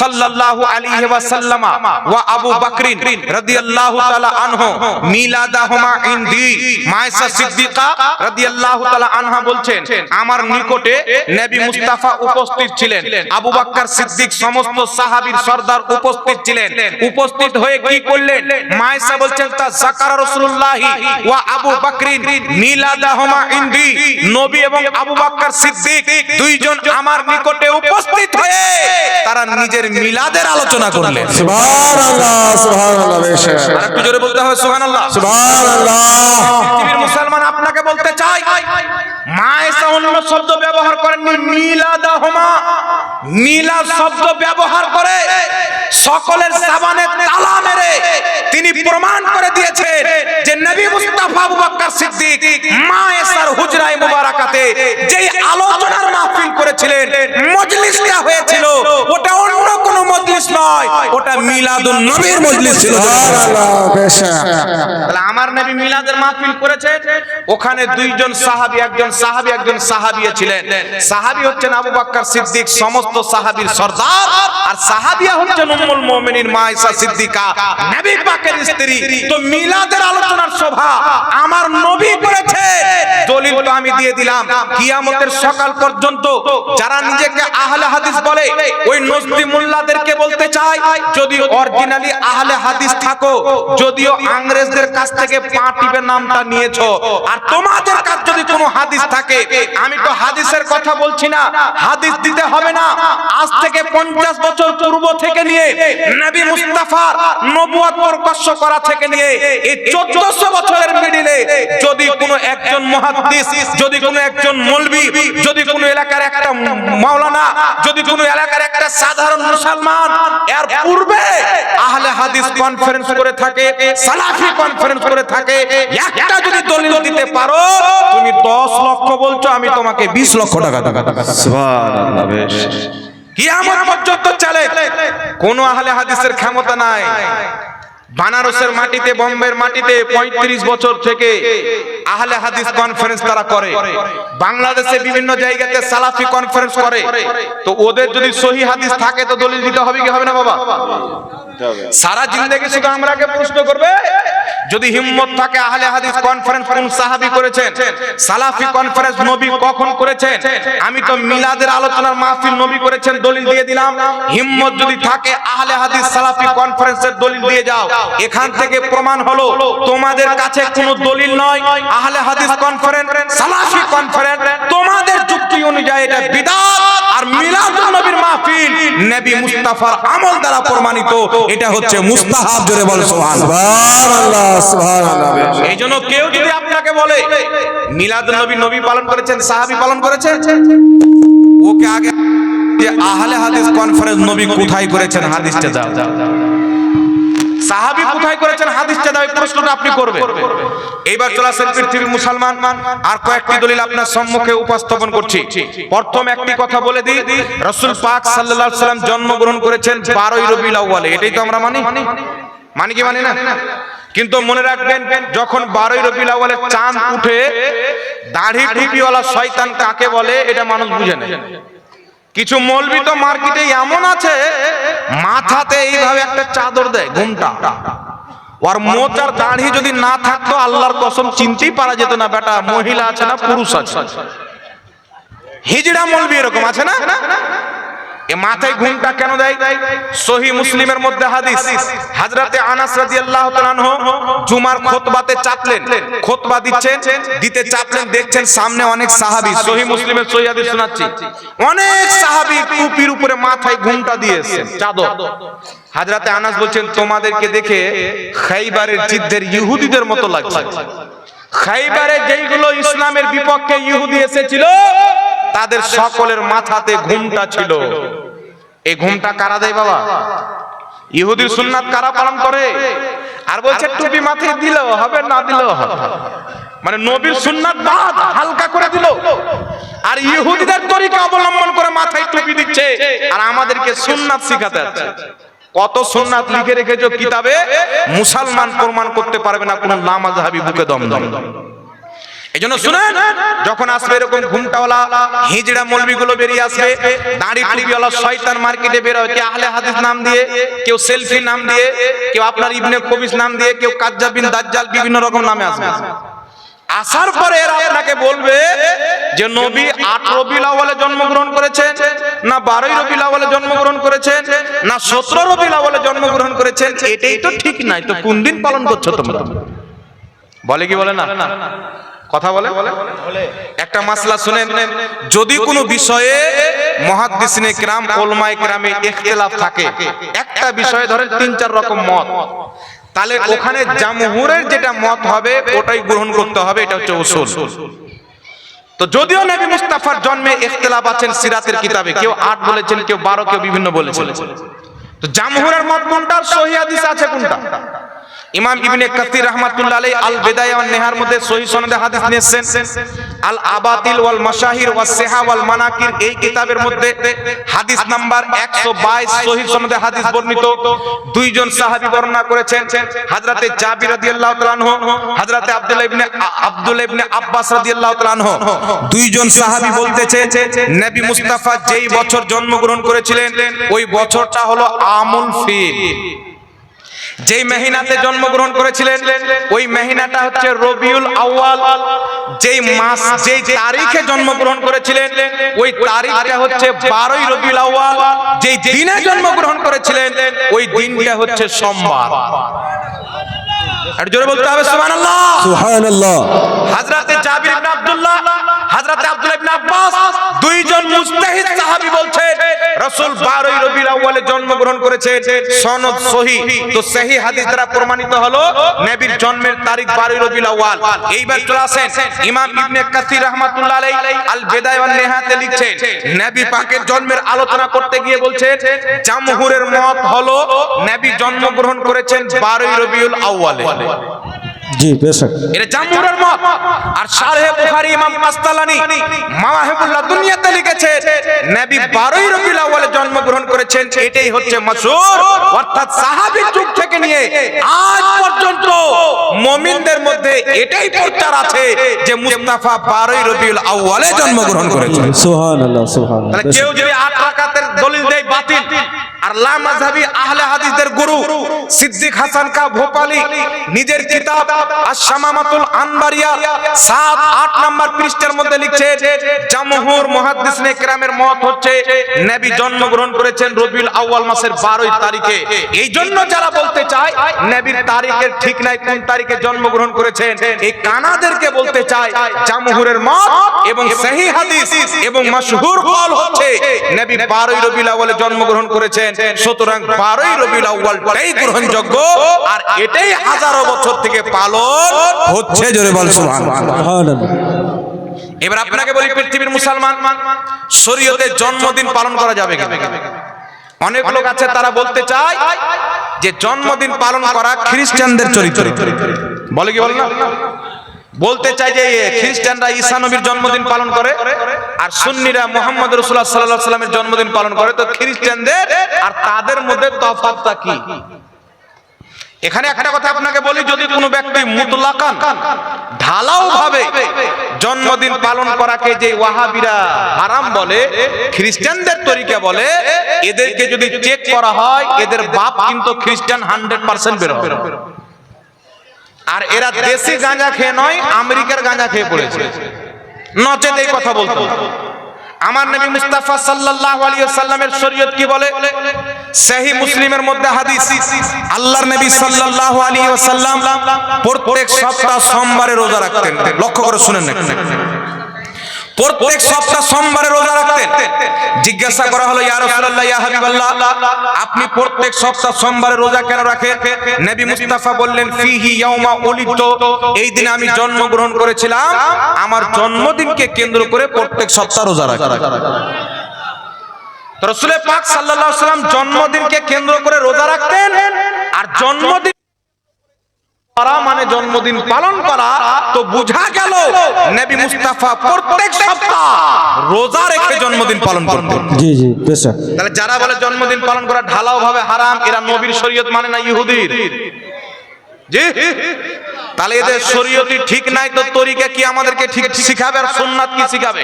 সাল্লাল্লাহু আলাইহি ওয়াসাল্লাম ওয়া আবু বকরিন রাদিয়াল্লাহু তাআলা আনহু মিলাদাহুমা ইনদি। মায়েশা সিদ্দিকা রাদিয়াল্লাহু তাআলা আনহা বলছেন, আমার নিকটে নবী মুস্তাফা উপস্থিত ছিলেন, আবু বকর সিদ্দিক সমস্ত সাহাবীর সরদার উপস্থিত ছিলেন। উপস্থিত হয়ে কি করলেন? মায়েশা বলছেন তাযাক্কারা রাসূলুল্লাহি ওয়া আবু বকরিন মিলাদাহুমা ইনদি। নবী এবং আবু বকর সিদ্দিক দুইজন আমার নিকটে উপস্থিত হয়ে তারা নিজের মিলাদের আলোচনা করলেন। সুবহানাল্লাহ। সুবহানাল্লাহ। বেশক। আর একটু জোরে বলতে হবে সুবহানাল্লাহ। সুবহানাল্লাহ। পৃথিবীর মুসলমান আপনাকে বলতে চাই, মায়েশা অন্য শব্দ ব্যবহার করেননি, মিলাদাহুমা। মিলাদ শব্দ ব্যবহার করে সকলের জবানে তালা মেরে তিনি প্রমাণ করে দিয়েছেন যে নবী মুস্তাফা আবু বকর সিদ্দিক মায়েশার হুজরায়ে মুবারাকাতে যেই আলোচনার মাহফিল করেছিলেন, মজলিসটা হয়েছিল, ওটা অন্য কোনো মজলিস নয়, ওটা মিলাদুন নবীর মজলিস ছিল। সুবহানাল্লাহ। বেশক। তাহলে আমার নবী মিলাদের মাহফিল করেছে, ওখানে দুইজন সাহাবী, একজন সাহাবিয়া ছিলেন। সাহাবী হচ্ছেন আবু বকর সিদ্দিক, সমস্ত সাহাবীর সরদার, আর সাহাবিয়া হচ্ছেন উম্মুল মুমিনিন মায়েশা সিদ্দিকা, নবী পাকের স্ত্রী। তো মিলাদের আলোচনার সভা আমার নবী করেছে, দলিল তো আমি দিয়ে দিলাম। কিয়ামতের সকাল পর্যন্ত যারা নিজেকে আহলে হাদিস বলে, ওই নজদি মোল্লাদেরকে বলতে চাই, যদি অরিজিনালি আহলে হাদিস থাকো, যদিও ইংরেজদের কাছ থেকে পা টিপে নামটা নিয়েছো, আর তোমাদের কাছে যদি কোনো হাদিস থাকে, আমি তো হাদিসের কথা বলছি না, হাদিস দিতে হবে না। আজ থেকে 50 বছর পূর্ব থেকে নিয়ে নবী মুস্তাফার নবুয়ত প্রকাশ্য করা থেকে নিয়ে এই 1400 বছরের মিডিলে যদি কোনো একজন মুহাদ্দিস, যদি কোনো একজন মৌলভী, যদি কোনো এলাকার একটা মাওলানা, যদি কোনো এলাকার একটা সাধারণ মুসলমান এর পূর্বে আহলে হাদিস কনফারেন্স করে থাকে, সালাফি কনফারেন্স করে থাকে, একটা যদি দলিল দিতে পারো, তুমি 10 লক্ষ বলছো, আমি তোমাকে 20 লক্ষ টাকা দেব। সুবহানাল্লাহ। বেশক। কিয়ামত পর্যন্ত চলে, কোন আহলে হাদিসের ক্ষমতা নাই। বানারসের মাটিতে, বোম্বের মাটিতে 35 বছর থেকে আহলে হাদিস কনফারেন্স তারা করে। বাংলাদেশে বিভিন্ন জায়গাতে সালাফি কনফারেন্স করে। তো ওদের যদি সহিহ হাদিস থাকে তো দলিল দিতে হবে কি হবে না বাবা? সারা জিন্দেগি শুধু আমরাকে প্রশ্ন করবে। যদি হিম্মত থাকে আহলে হাদিস কনফারেন্স কোন সাহাবী করেছেন, সালাফি কনফারেন্স নবী কখন করেছেন, আমি তো মিলাদের আলোচনার মাহফিল নবী করেছেন, দলিল দিয়ে দিলাম। হিম্মত যদি থাকে আহলে হাদিস সালাফি কনফারেন্সের দলিল দিয়ে যাও। এখান থেকে প্রমাণ হলো তোমাদের কাছে কোনো দলিল নয়, আহলে হাদিস কনফারেন্স, সালাফি কনফারেন্স, তোমাদের যুক্তি অনুযায়ী এটা বিদআত, আর মিলাদুন নবীর মাহফিল নবী মুস্তাফার আমল দ্বারা প্রমাণিত, এটা হচ্ছে মুস্তাহাব। জোরে বল সুবহানাল্লাহ। সুবহানাল্লাহ। সুবহানাল্লাহ। এইজন্য কেউ যদি আপনাকে বলে মিলাদুন নবী নবী পালন করেছেন, সাহাবী পালন করেছেন, ওকে আগে যে আহলে হাদিস কনফারেন্স নবী কোথায় করেছেন হাদিসটা দাও, সাহাবী কোথায় করেছেন হাদিসটা দাও, এই প্রশ্নটা আপনি করবেন। এইবার চলে আসেন পৃথিবীর মুসলমান, আর কয়েকটি দলিল আপনার সম্মুখে উপস্থাপন করছি। প্রথম একটি কথা বলে দিই, রাসূল পাক সাল্লাল্লাহু আলাইহি ওয়াসাল্লাম জন্মগ্রহণ করেছেন 12ই রবিউল আউয়ালে। এটাই তো আমরা মানি কি মানি না? কিন্তু মনে রাখবেন, যখন 12ই রবিউল আউয়ালের চাঁদ উঠে, দাড়ি টুপিওয়ালা শয়তান কাকে বলে এটা মানুষ বুঝে না। কিছু মৌলবি তো মার্কেটে এমন আছে, মাথাতে এইভাবে একটা চাদর দেয়, ঘুমটা, আর মোচার দাড়ি যদি না থাকতো আল্লাহর কসম চিনতেই পারা যেত না বেটা মহিলা আছে না পুরুষ আছে। হিজড়া মৌলবি এরকম আছে না? এ মাথায় ঘুমটা কেন দেয়? সহিহ মুসলিমের মধ্যে হাদিস, হযরতে আনাস রাদিয়াল্লাহু তাআলা আনহু জুমার খুতবাতে চাপলেন, খুতবা দিতে চাপলেন, দেখছেন সামনে অনেক সাহাবী, সহিহ মুসলিমের সহিহ হাদিস শোনাচ্ছি, অনেক সাহাবী টুপির উপরে মাথায় ঘুমটা দিয়েছেন, চাদর। হযরতে আনাস বলছেন, তোমাদেরকে দেখে খাইবারের যুদ্ধের ইহুদিদের মতো লাগছে। খাইবারে যেইগুলো ইসলামের বিপক্ষে ইহুদি এসেছিল তাদের সকলের মাথাতে ঘুমটা ছিল। এই ঘুমটা কারা দেয় বাবা? ইহুদির সুন্নাত কারা পালন করে? আর বলছে টুপি মাথায় দিলেও হবে, না দিলেও হবে, মানে নবীর সুন্নাত বাদ হালকা করে দিল। আর ইহুদিদের তরিকা অবলম্বন করে মাথায় টুপি দিচ্ছে, আর আমাদেরকে সুন্নাত শিখাতে যাচ্ছে। কত সুন্নাত লিখে রেখেছো কিতাবে, মুসলমান প্রমাণ করতে পারবে না কোন নামাজহাবি বুকে দম দম। এইজন্য শুনেন, যখন আসবে এরকম ঘুমটাওয়ালা হিজড়া মৌলবীগুলো বেরিয়ে আসবে, দাড়ি টুপিওয়ালা শয়তান মার্কেটে বের হয়, কেউ আহলে হাদিস নাম দিয়ে, কেউ সেলফি নাম দিয়ে, কেউ আপনার ইবনে কবিস নাম দিয়ে, কেউ কাজ্জাব বিন দাজ্জাল, বিভিন্ন রকম নামে আসবে। আসার পরে এরা আপনাকে বলবে যে নবী 8 রবিউল আউয়ালে জন্মগ্রহণ করেছেন, না 12ই রবিউল আউয়ালে জন্মগ্রহণ করেছেন, না 17 রবিউল আউয়ালে জন্মগ্রহণ করেছেন। এটাই তো ঠিক নাই, তো কোন দিন পালন করছো তোমরা? বলে কি বলে না? কথা বলে। একটা মাসলা শুনেন, যদি কোনো বিষয়ে মুহাদ্দিসিনে কিরাম উলামায়ে কিরামে ইখতিলাফ থাকে, একটা বিষয়ে ধরেন 3-4 রকম মত, তাহলে ওখানে জামহুরের যেটা মত হবে ওটাই গ্রহণ করতে হবে, এটা হচ্ছে উসুল। তো যদিও নবী মুস্তাফার জন্মে ইখতিলাফ আছেন সিরাতের কিতাবে, কেউ 8 বলেছেন, কেউ 12, কেউ বিভিন্ন বলেছেন, তো জামহুরের মত কোনটা, সহিহ হাদিস আছে কোনটা? ইমাম ইবনে কাসির রাহমাতুল্লাহ আলাইহি আল বিদায়া ওয়ান নিহার মধ্যে সহিহ সনদে হাদিস নিয়েছেন। আল আবাতিল ওয়াল মাশাহির ওয়াস সিহা ওয়াল মানাকির এই কিতাবের মধ্যে হাদিস নাম্বার 122 সহিহ সনদে হাদিস বর্ণিত। দুইজন সাহাবী বর্ণনা করেছেন, হযরতে জাবির রাদিয়াল্লাহু তাআলা আনহু, হযরতে আব্দুল্লাহ ইবনে আব্বাস রাদিয়াল্লাহু তাআলা আনহু। দুইজন সাহাবী বলতেছে, নবী মুস্তাফা যেই বছর জন্মগ্রহণ করেছিলেন ওই বছরটা হলো আমুল ফিল। যেই মহিনাতে জন্মগ্রহণ করেছিলেন ওই মহিনাটা হচ্ছে রবিউল আউয়াল। যেই মাস, যেই তারিখে জন্মগ্রহণ করেছিলেন ওই তারিখটা হচ্ছে 12ই রবিউল আউয়াল। যেই দিনে জন্মগ্রহণ করেছিলেন ওই দিনটা হচ্ছে সোমবার। আর জোরে বলতে হবে সুবহানাল্লাহ, সুবহানাল্লাহ। হযরতে জাবির ইবনে আব্দুল্লাহ, হযরতে আব্দুল্লাহ ইবনে আব্বাস, দুইজন মুজতাহিদ সাহাবী বলছেন রাসূল 12ই রবিউল আউয়ালে জন্মগ্রহণ করেছেন, সনদ সহিহ। তো সহিহ হাদিস দ্বারা প্রমাণিত হলো নবীর জন্মের তারিখ 12ই রবিউল আউয়াল। এইবার চলে আসেন, ইমাম ইবনে কাসির রাহমাতুল্লাহ আলাইহি আল বিদায়া ওয়ান নিহাতে লিখছেন, নবী পাকের জন্মের আলোচনা করতে গিয়ে বলছেন জামহুরের মত হলো নবী জন্মগ্রহণ করেছেন 12ই রবিউল আউয়ালে। জি বেশক, এটা জামহুরের মত। আর শারহে বুখারী ইমাম কাসতালানী মাওয়াহিবুল্লাহ দুনিয়াতে লিখেছে নবী 12ই রবিউল আউয়ালে জন্মগ্রহণ করেছেন, এটাই হচ্ছে মাশহুর। অর্থাৎ সাহাবীর যুগ থেকে নিয়ে আজ পর্যন্ত মুমিনদের মধ্যে এটাই প্রচার আছে যে মুস্তাফা 12ই রবিউল আউয়ালে জন্মগ্রহণ করেছেন। সুবহানাল্লাহ, সুবহানাল্লাহ। তাহলে কেউ যদি 8 রাকাতের দলিল দেয় বাতিল। আর লা মাযহাবী আহলে হাদিসদের গুরু সিদ্দিক হাসান কা ভোপালী নিজের কিতাব আশ-শামামাতুল আনবারিয়া 7-8 নাম্বার পৃষ্ঠার মধ্যে লিখছেন জামহুর মুহাদ্দিসিনে কিরামের মত হচ্ছে নবী জন্মগ্রহণ করেছেন রবিউল আউয়াল মাসের 12 তারিখে। এই জন্য যারা বলতে চায় নবীর তারিখের ঠিক নাই, কোন তারিখে জন্মগ্রহণ করেছেন, এই কানাদেরকে বলতে চায় জামহুরের মত এবং সহিহ হাদিস এবং মাশহুর কওল হচ্ছে নবী 12ই রবিউল আউয়ালে জন্মগ্রহণ করেছেন, সুতরাং 12ই রবিউল আউয়ালটাই গ্রহণযোগ্য। আর এটাই হাজারো বছর থেকে পালন হচ্ছে। জোরে বল সুবহানাল্লাহ। এবার আপনাকে বলি, পৃথিবীর মুসলমান শরীয়তে জন্মদিন পালন করা যাবে কিনা? অনেক লোক আছে তারা বলতে চায় যে জন্মদিন পালন করা খ্রিস্টানদের চরিত্র। বলে কি বলে না? বলতে চাই যে খ্রিস্টানরা ঈসা নবীর জন্মদিন পালন করে আর সুন্নিরা মুহাম্মদ রাসূলুল্লাহ সাল্লাল্লাহু আলাইহি ওয়াসাল্লামের জন্মদিন পালন করে। তো খ্রিস্টানদের আর তাদের মধ্যে তফাৎটা কি? এখানে একটা কথা আপনাকে বলি, যদি কোনো ব্যক্তি মুতলাকান ঢালাও ভাবে জন্মদিন পালন করাকে যে ওয়াহাবিরা হারাম বলে, খ্রিস্টানদের তরিকা বলে, এদেরকে যদি চেক করা হয় এদের বাপ কিন্তু খ্রিস্টান 100% বের হবে। আর এরা দেশি গাঁজা খেয়ে নয়, আমেরিকার গাঁজা খেয়ে পড়েছে। নচেত এই কথা বলতো। আমার নবী মুস্তাফা সাল্লাল্লাহু আলাইহি ওয়াসাল্লামের শরীয়ত কি বলে? সহিহ মুসলিমের মধ্যে হাদিস, আল্লাহর নবী সাল্লাল্লাহু আলাইহি ওয়াসাল্লাম প্রত্যেক সপ্তাহ সোমবারে রোজা রাখতেন। লক্ষ্য করে শুনেন না, প্রত্যেক সপ্তাহ সোমবারে রোজা রাখতেন। জিজ্ঞাসা করা হলো, ইয়া রাসূলুল্লাহ, ইয়া হাবিবাল্লাহ, আপনি প্রত্যেক সপ্তাহ সোমবারে রোজা কেন রাখেন? নবী মুস্তাফা বললেন, ফিহি ইয়াউমা উলিদতু, এই দিনে আমি জন্মগ্রহণ করেছিলাম, আমার জন্মদিনকে কেন্দ্র করে প্রত্যেক সপ্তাহ রোজা রাখি। তো রাসূল পাক সাল্লাল্লাহু আলাইহি ওয়াসাল্লাম জন্মদিনকে কেন্দ্র করে রোজা রাখতেন। আর জন্মদিন মানে জন্মদিন পালন করা, তো বোঝা গেল নবী মুস্তাফা প্রত্যেক সপ্তাহ রোজা রেখে জন্মদিন পালন করতেন। জি জি বেশক। তাহলে যারা বলে জন্মদিন পালন করা ঢালাও ভাবে হারাম, এরা নবীর শরীয়ত মানে না ইহুদির। জি, তাহলে এদের শরীয়তই ঠিক নাই, তো তরিকা কি আমাদেরকে ঠিক শিখাবে আর সুন্নাত কি শিখাবে?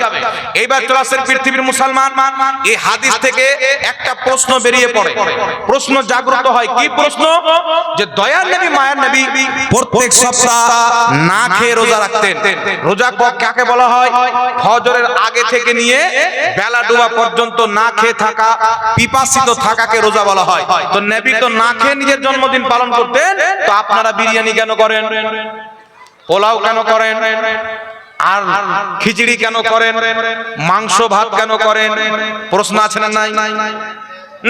এইবার চলে আসেন পৃথিবীর মুসলমান, এই হাদিস থেকে একটা প্রশ্ন বেরিয়ে পড়ে, প্রশ্ন জাগ্রত হয়। কি প্রশ্ন? যে দয়ার নবী মায়ের নবী প্রত্যেক সপ্তাহ না খেয়ে রোজা রাখতেন। রোজা কাকে বলা হয়? ফজরের আগে থেকে নিয়ে বেলা ডোবা পর্যন্ত না খেয়ে থাকা, পিপাসিত থাকাকে রোজা বলা হয়। তো নবী তো না খেয়ে নিজের জন্মদিন পালন করতেন, তো আপনারা বিরিয়ানি কেন করেন, পোলাও কেন করেন, আর খিচুড়ি কেন করেন, মাংস ভাত কেন করেন? প্রশ্ন আছে না নাই?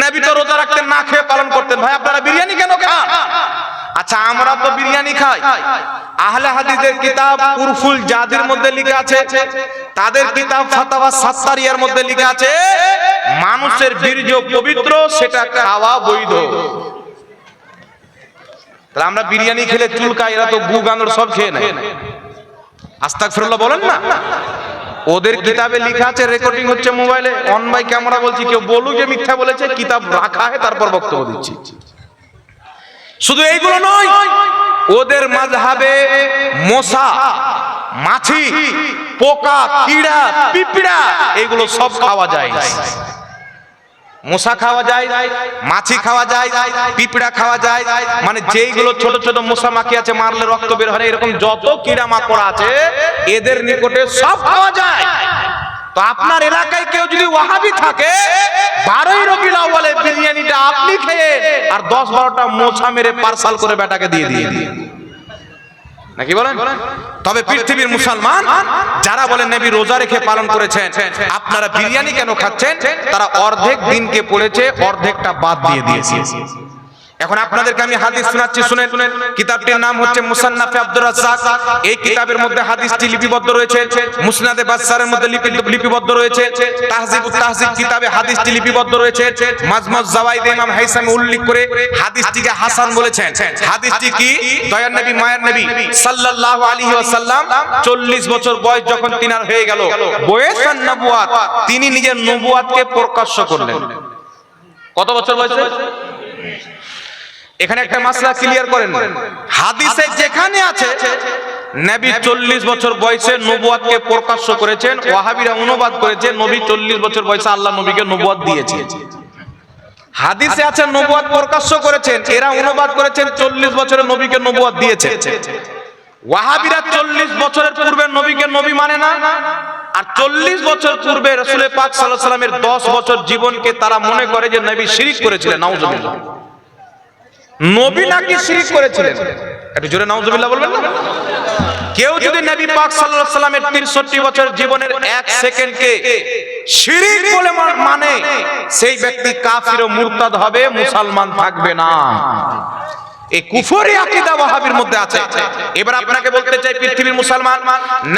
নবী তো রোজা রাখতেন, না খেয়ে পালন করতেন, ভাই আপনারা বিরিয়ানি কেন খান? আচ্ছা, আমরা তো বিরিয়ানি খাই। আহলে হাদিসের কিতাব উরফুল জাদির মধ্যে লেখা আছে, তাদের কিতাব ফাতাওয়া সাত্তারিয়ার মধ্যে লেখা আছে, মানুষের বীর্য পবিত্র, সেটা খাওয়া বৈধ। তাহলে আমরা বিরিয়ানি খেলে চুলকাই, এরা তো গু গান্দর সব খেয়ে নেয়। আস্তাগফিরুল্লাহ বলেন না। ওদের কিতাবে লেখা আছে, রেকর্ডিং হচ্ছে মোবাইলে, অন বাই ক্যামেরা বলছি, কেউ বলুক যে মিথ্যা বলেছে, কিতাব রাখা হয়, তারপর বক্তব্য দিচ্ছি। শুধু এইগুলো নয়, ওদের মাযহাবে মশা, মাছি, পোকা, কীড়া, পিঁপড়া এগুলো সব খাওয়া যায়। মশা খাওয়া যায়, মাছি খাওয়া যায়, পিঁপড়া খাওয়া যায়, মানে যেইগুলো ছোট ছোট মশা মাছি আছে, মারলে রক্ত বের হয়, এরকম যত কীড়া মাকড় আছে এদের নিকটে সব খাওয়া যায়। তো আপনার এলাকায় কেউ যদি ওয়াহাবি থাকে, 12ই রবিউল আউয়ালে বিরিয়ানিটা আপনি খেয়ে আর 10-12টা মোছা মেরে পার্সাল করে বেটাকে দিয়ে দিয়ে নাকি বলেন? তবে পৃথিবীর মুসলমান যারা বলেন নবী রোজা রেখে পালন করেছেন, আপনারা বিরিয়ানি কেন খাচ্ছেন? তারা অর্ধেক দিনকে পড়েছে, অর্ধেকটা বাদ দিয়ে দিয়েছে। এখন আপনাদেরকে আমি হাদিস শোনাচ্ছি, শুনেন। কিতাবটির নাম হচ্ছে মুসান্নাফে আব্দুর রাজ্জাক। এই কিতাবের মধ্যে হাদিসটি লিপিবদ্ধ রয়েছে, মুসনাদে বাসসারের মধ্যে লিপিবদ্ধ রয়েছে, তাহজিবুত তাহজিব কিতাবে হাদিসটি লিপিবদ্ধ রয়েছে, মাজমুজ জাওয়াইদে ইমাম হাইসামি উল্লেখ করে হাদিসটিকে হাসান বলেছেন। হাদিসটি কি? দয়ার নবী মায়ের নবী সাল্লাল্লাহু আলাইহি ওয়াসাল্লাম 40 বছর বয়স যখন তিনার হয়ে গেল, বয়সান নবুয়াত, তিনি নিজের নবুয়াতকে প্রকাশ্য করলেন। কত বছর বয়সে? এখানে একটা মাসলা ক্লিয়ার করেন, হাদিসে যেখানে আছে নবী 40 বছর বয়সে নবুয়াতকে প্রকাশ্য করেছেন, ওয়াহাবিরা অনুবাদ করেছে নবী 40 বছর বয়সে আল্লাহ নবীকে নবুয়াত দিয়েছে। হাদিসে আছে নবুয়াত প্রকাশ্য করেছেন, এরা অনুবাদ করেছেন 40 বছরে নবীকে নবুয়াত দিয়েছে। ওয়াহাবিরা 40 বছরের পূর্বে নবীকে নবী মানে না, আর 40 বছর পূর্বে রাসূল পাক সাল্লাল্লাহু আলাইহি ওয়াসাল্লামের 10 বছর জীবনকে তারা মনে করে যে নবী শিরক করেছিলেন। নাউজুবিল্লাহ, নবী নাকি শিরক করেছিলেন। একটু জোরে নাউজুবিল্লাহ বলবেন না? কেউ যদি নবী পাক সাল্লাল্লাহু আলাইহি ওয়াসাল্লামের 63 বছর জীবনের 1 সেকেন্ডকে শিরক বলে মানে, সেই ব্যক্তি কাফির ও মুরতাদ হবে, মুসলমান থাকবে না। এই কুফরি আকীদা ওয়াহাবির মধ্যে আছে। এবার আপনাকে বলতে চাই, পৃথিবীর মুসলমান,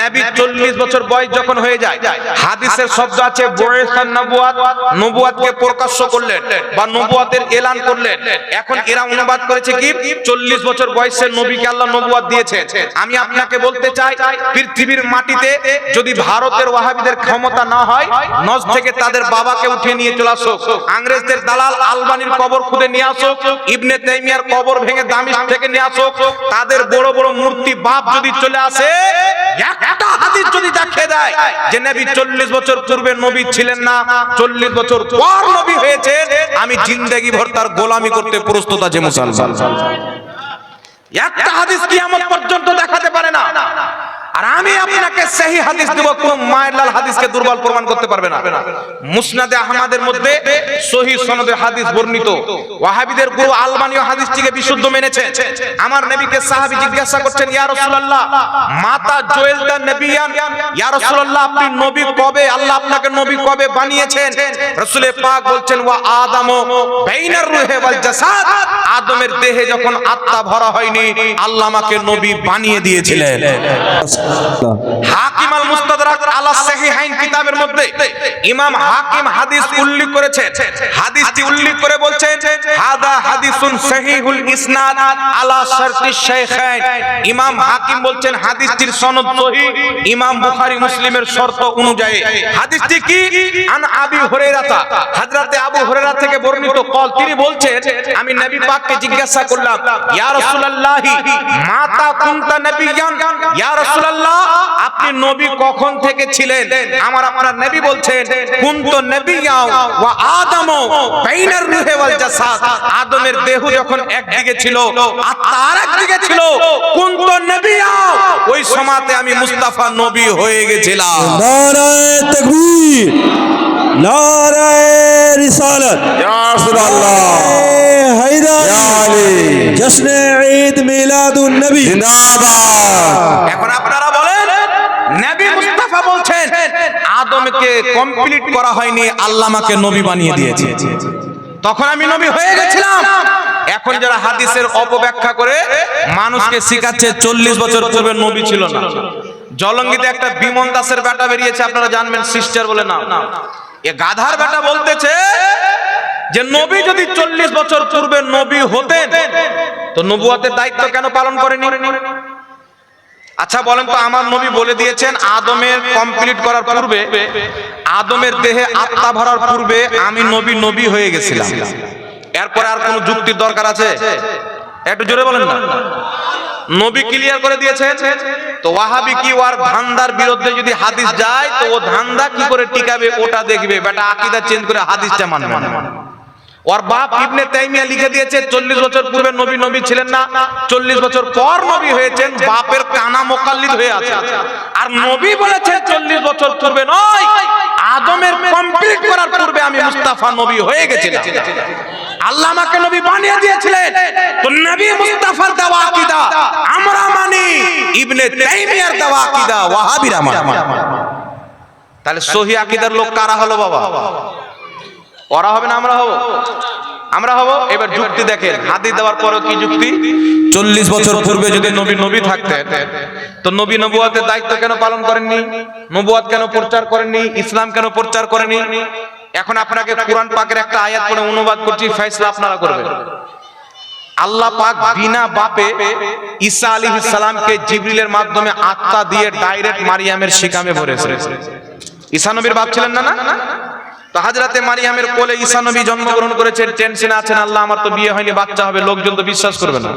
নবী 40 বছর বয়স যখন হয়ে যায়, হাদিসের শব্দ আছে বয়সান নবুয়াত, নবুয়াতকে প্রকাশ্য করলেন বা নবুয়াতের এলান করলেন। এখন এরা অনুবাদ করেছে কি 40 বছর বয়সে নবীকে আল্লাহ নবুয়াত দিয়েছেন। আমি আপনাকে বলতে চাই, পৃথিবীর মাটিতে যদি ভারতের ওয়াহাবিদের ক্ষমতা না হয়, নজ থেকে তাদের বাবাকে উঠিয়ে নিয়ে চলে আসো, ইংরেজদের দালাল আলবানির কবর খুঁজে নিয়ে আসো, ইবনে তাইমিয়ার কবর ভেঙে ভেঙে দামিশ থেকে নিয়ে আসো, তাদের বড় বড় মূর্তি বাপ যদি চলে আসে, একটা হাদিস যদি দেখিয়ে দেয় যে নবী 40 বছর পূর্বে নবী ছিলেন না, 40 বছর পর নবী হয়েছে, আমি জিন্দেগি ভর তার গোলামি করতে প্রস্তুত আছি মুসলমান। একটা হাদিস কিয়ামত পর্যন্ত দেখাতে পারে না। আর আমি আপনাকে সহি হাদিস দেব, কোন মায়ের লাল হাদিসকে দুর্বল প্রমাণ করতে পারবে না। মুসনাদে আহমদের মধ্যে সহি সনদে হাদিস বর্ণিত, ওয়াহাবিদের গুরু আলবানীও হাদিসটিকে বিশুদ্ধ মেনেছে। আমার নবীকে সাহাবী জিজ্ঞাসা করছেন, ইয়া রাসূলুল্লাহ মাতা জুইলদা নবিয়ান, ইয়া রাসূলুল্লাহ আপনি নবী কবে, আল্লাহ আপনাকে নবী কবে বানিয়েছেন? রাসূল পাক বলছেন, ওয়া আদামু বাইনার রূহি ওয়াল জাসাদ, আদমের দেহে যখন আত্মা ভরা হয়নি আল্লাহ আমাকে নবী বানিয়ে দিয়েছিলেন। হাকিম আল মুস্তাদরাক আলা সাহিহাইন কিতাবের মধ্যে ইমাম হাকিম হাদিস উল্লেখ করেছেন। হাদিসটি উল্লেখ করে বলছেন, হাদা হাদিসুন সহিহুল ইসনাদ আলা শারতিশ শাইখাইন। ইমাম হাকিম বলছেন হাদিসটির সনদ সহিহ ইমাম বুখারী মুসলিমের শর্ত অনুযায়ী। হাদিসটি কি? আন আবি হুরায়রা, হযরতে আবু হুরায়রা থেকে বর্ণিত কল, তিনি বলছেন আমি নবী পাককে জিজ্ঞাসা করলাম, ইয়া রাসূলুল্লাহ মাতা কুনতা নবিয়ান, ইয়া রাসূলুল্লাহ আপনি নবী কখন থেকে ছিলেন? আমার আপনার নবী বলছেন, কুনতু নবিয়্যাও ওয়া আদামু বাইনার রূহি ওয়াল জাসাদ, আদমের দেহ যখন একদিকে ছিল আত্মা আরেকদিকে ছিল, কুনতু নবিয়্যাও, ওই সময়তে আমি মুস্তাফা নবী হয়ে গেছিলাম। নারায়ে তাকবীর, নারায়ে রিসালাত, ইয়া রাসূলুল্লাহ, হায়দার, ইয়া আলী, জশ্নে ঈদ মিলাদুন নবী জিন্দাবাদ। এখন আপনারা বলেন, নবী মুস্তাফা বলছেন আদমকে কমপ্লিট করা হয়নি, আল্লাহ আমাকে নবী বানিয়ে দিয়েছে, তখন আমি নবী হয়ে গেছিলাম। এখন যারা হাদিসের অপব্যাখ্যা করে মানুষকে শিখাচ্ছে 40 বছর পূর্বে নবী ছিল না। জলঙ্গিতে একটা বিমন দাসের বেটা বেরিয়েছে, আপনারা জানবেন, সিস্টার বলে নাম। এ গাধার বেটা বলতেছে যে নবী যদি 40 বছর পূর্বে নবী হতেন তো নবুয়তের দায়িত্ব কেন পালন করেনি? আচ্ছা বলেন তো, আমার নবী বলে দিয়েছেন আদমের কমপ্লিট করার পূর্বে, আদমের দেহে আত্মা ভরার পূর্বে আমি নবী হয়ে গেছিলাম। এরপর আর কোন যুক্তির দরকার আছে? একটু জোরে বলেন না। নবী ক্লিয়ার করে দিয়েছে। তো ওয়াহাবি কি ওর ধান্দার বিরুদ্ধে যদি হাদিস যায় তো ও ধান্দা কি করে টিকাবে ওটা দেখবে, বেটা আকীদা চেঞ্জ করে হাদিসটা মানবে না। ওর বাপ ইবনে তাইমিয়া লিখে দিয়েছে 40 বছর পূর্বে নবী ছিলেন না, 40 বছর পর নবী হয়েছেন, বাপের কানা মুকাল্লিদ হয়ে আছে। আর নবী বলেছেন 40 বছর পূর্বে নয়, আদমের কমপ্লিট করার পূর্বে আমি মুস্তাফা নবী হয়ে গেছিলাম, আল্লাহ আমাকে নবী বানিয়ে দিয়েছিলেন। তো নবী মুস্তাফার দেওয়া আকীদা আমরা মানি, ইবনে তাইমিয়ার দেওয়া আকীদা ওয়াহাবিরা মানে। তাহলে সহি আকীদার লোক কারা হলো বাবা? ওরা হবে না আমরা হব? আমরা হব। এবার যুক্তি দেখেন, হাদিস দেওয়ার পরও কি যুক্তি? 40 বছর পূর্বে যদি নবী থাকতেন তো নবী নবুয়তের দায়িত্ব কেন পালন করেননি? নবুয়ত কেন প্রচার করেননি? ইসলাম কেন প্রচার করেননি? এখন আপনাকে কুরআন পাকের একটা আয়াত পড়ে অনুবাদ করছি, ফয়সালা আপনারা করবেন। আল্লাহ পাক বিনা বাপে ঈসা আলাইহিস সালামকে জিবরিলের মাধ্যমে আত্মা দিয়ে ডাইরেক্ট মারিয়ামের শিকামে ভরেছে। ঈসা নবীর বাপ ছিলেন না? তো হযরতে মারিয়ামের কোলে ঈসা নবী জন্মগ্রহণ করেছেন, টেনশনে আছেন, আল্লাহ আমার তো বিয়ে হয়নি, বাচ্চা হবে, লোকজন তো বিশ্বাস করবে না,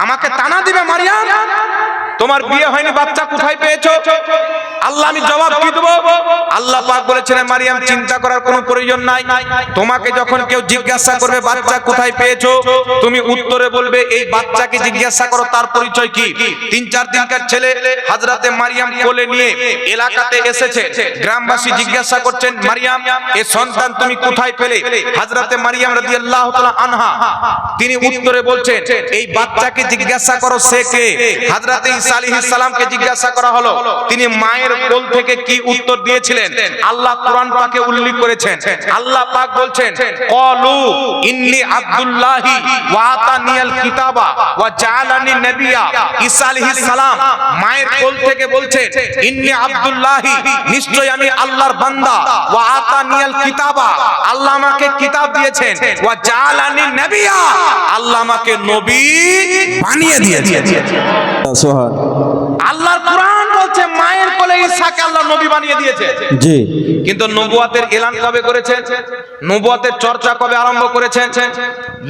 আমাকে তানা দিবে মারিয়াম, তোমার বিয়ে হয়নি, বাচ্চা কোথায় পেয়েছো? আল্লাহ আমি জবাব কি দেব? আল্লাহ পাক বলেছেন, মারিয়াম চিন্তা করার কোনো প্রয়োজন নাই, তোমাকে যখন কেউ জিজ্ঞাসা করবে বাচ্চা কোথায় পেয়েছো, তুমি উত্তরে বলবে এই বাচ্চাকে জিজ্ঞাসা করো তার পরিচয় কি। 3-4 দিনকার ছেলে হযরতে মারিয়াম কোলে নিয়ে এলাকাতে এসেছে, গ্রামবাসী জিজ্ঞাসা করছেন, মারিয়াম এই সন্তান তুমি কোথায় পেলে? হযরতে মারিয়াম রাদিয়াল্লাহু তাআলা আনহা তিনি উত্তরে বলছেন, এই বাচ্চাকে জিজ্ঞাসা করো সে কে। হযরতে ঈসা আলাইহিস সালামকে জিজ্ঞাসা করা হলো, তিনি মায়ের কোল থেকে কি উত্তর দিয়েছিলেন আল্লাহ কুরআন পাকে উল্লেখ করেছেন। আল্লাহ পাক বলছেন, ক্বালু ইন্নী আব্দুল্লাহি ওয়া আতানিয়াল কিতাবা ওয়া জাআলানি নবিয়্যা। ঈসা আলাইহিস সালাম মায়ের কোল থেকে বলছেন, ইন্নী আব্দুল্লাহি, নিশ্চয় আমি আল্লাহর বান্দা, ওয়া আতানিয়াল কিতাবা, আল্লাহ আমাকে কিতাব দিয়েছেন, ওয়া জাআলানি নবিয়্যা, আল্লাহ আমাকে নবী বানিয়ে দিয়েছেন। সুবহান আল্লাহর কুরআন বলছে মায়ের কোলে ঈসাকে আল্লাহ নবী বানিয়ে দিয়েছে। জি, কিন্তু নবুয়তের এলান কবে করেছেন? নবুয়তের চর্চা কবে আরম্ভ করেছেন?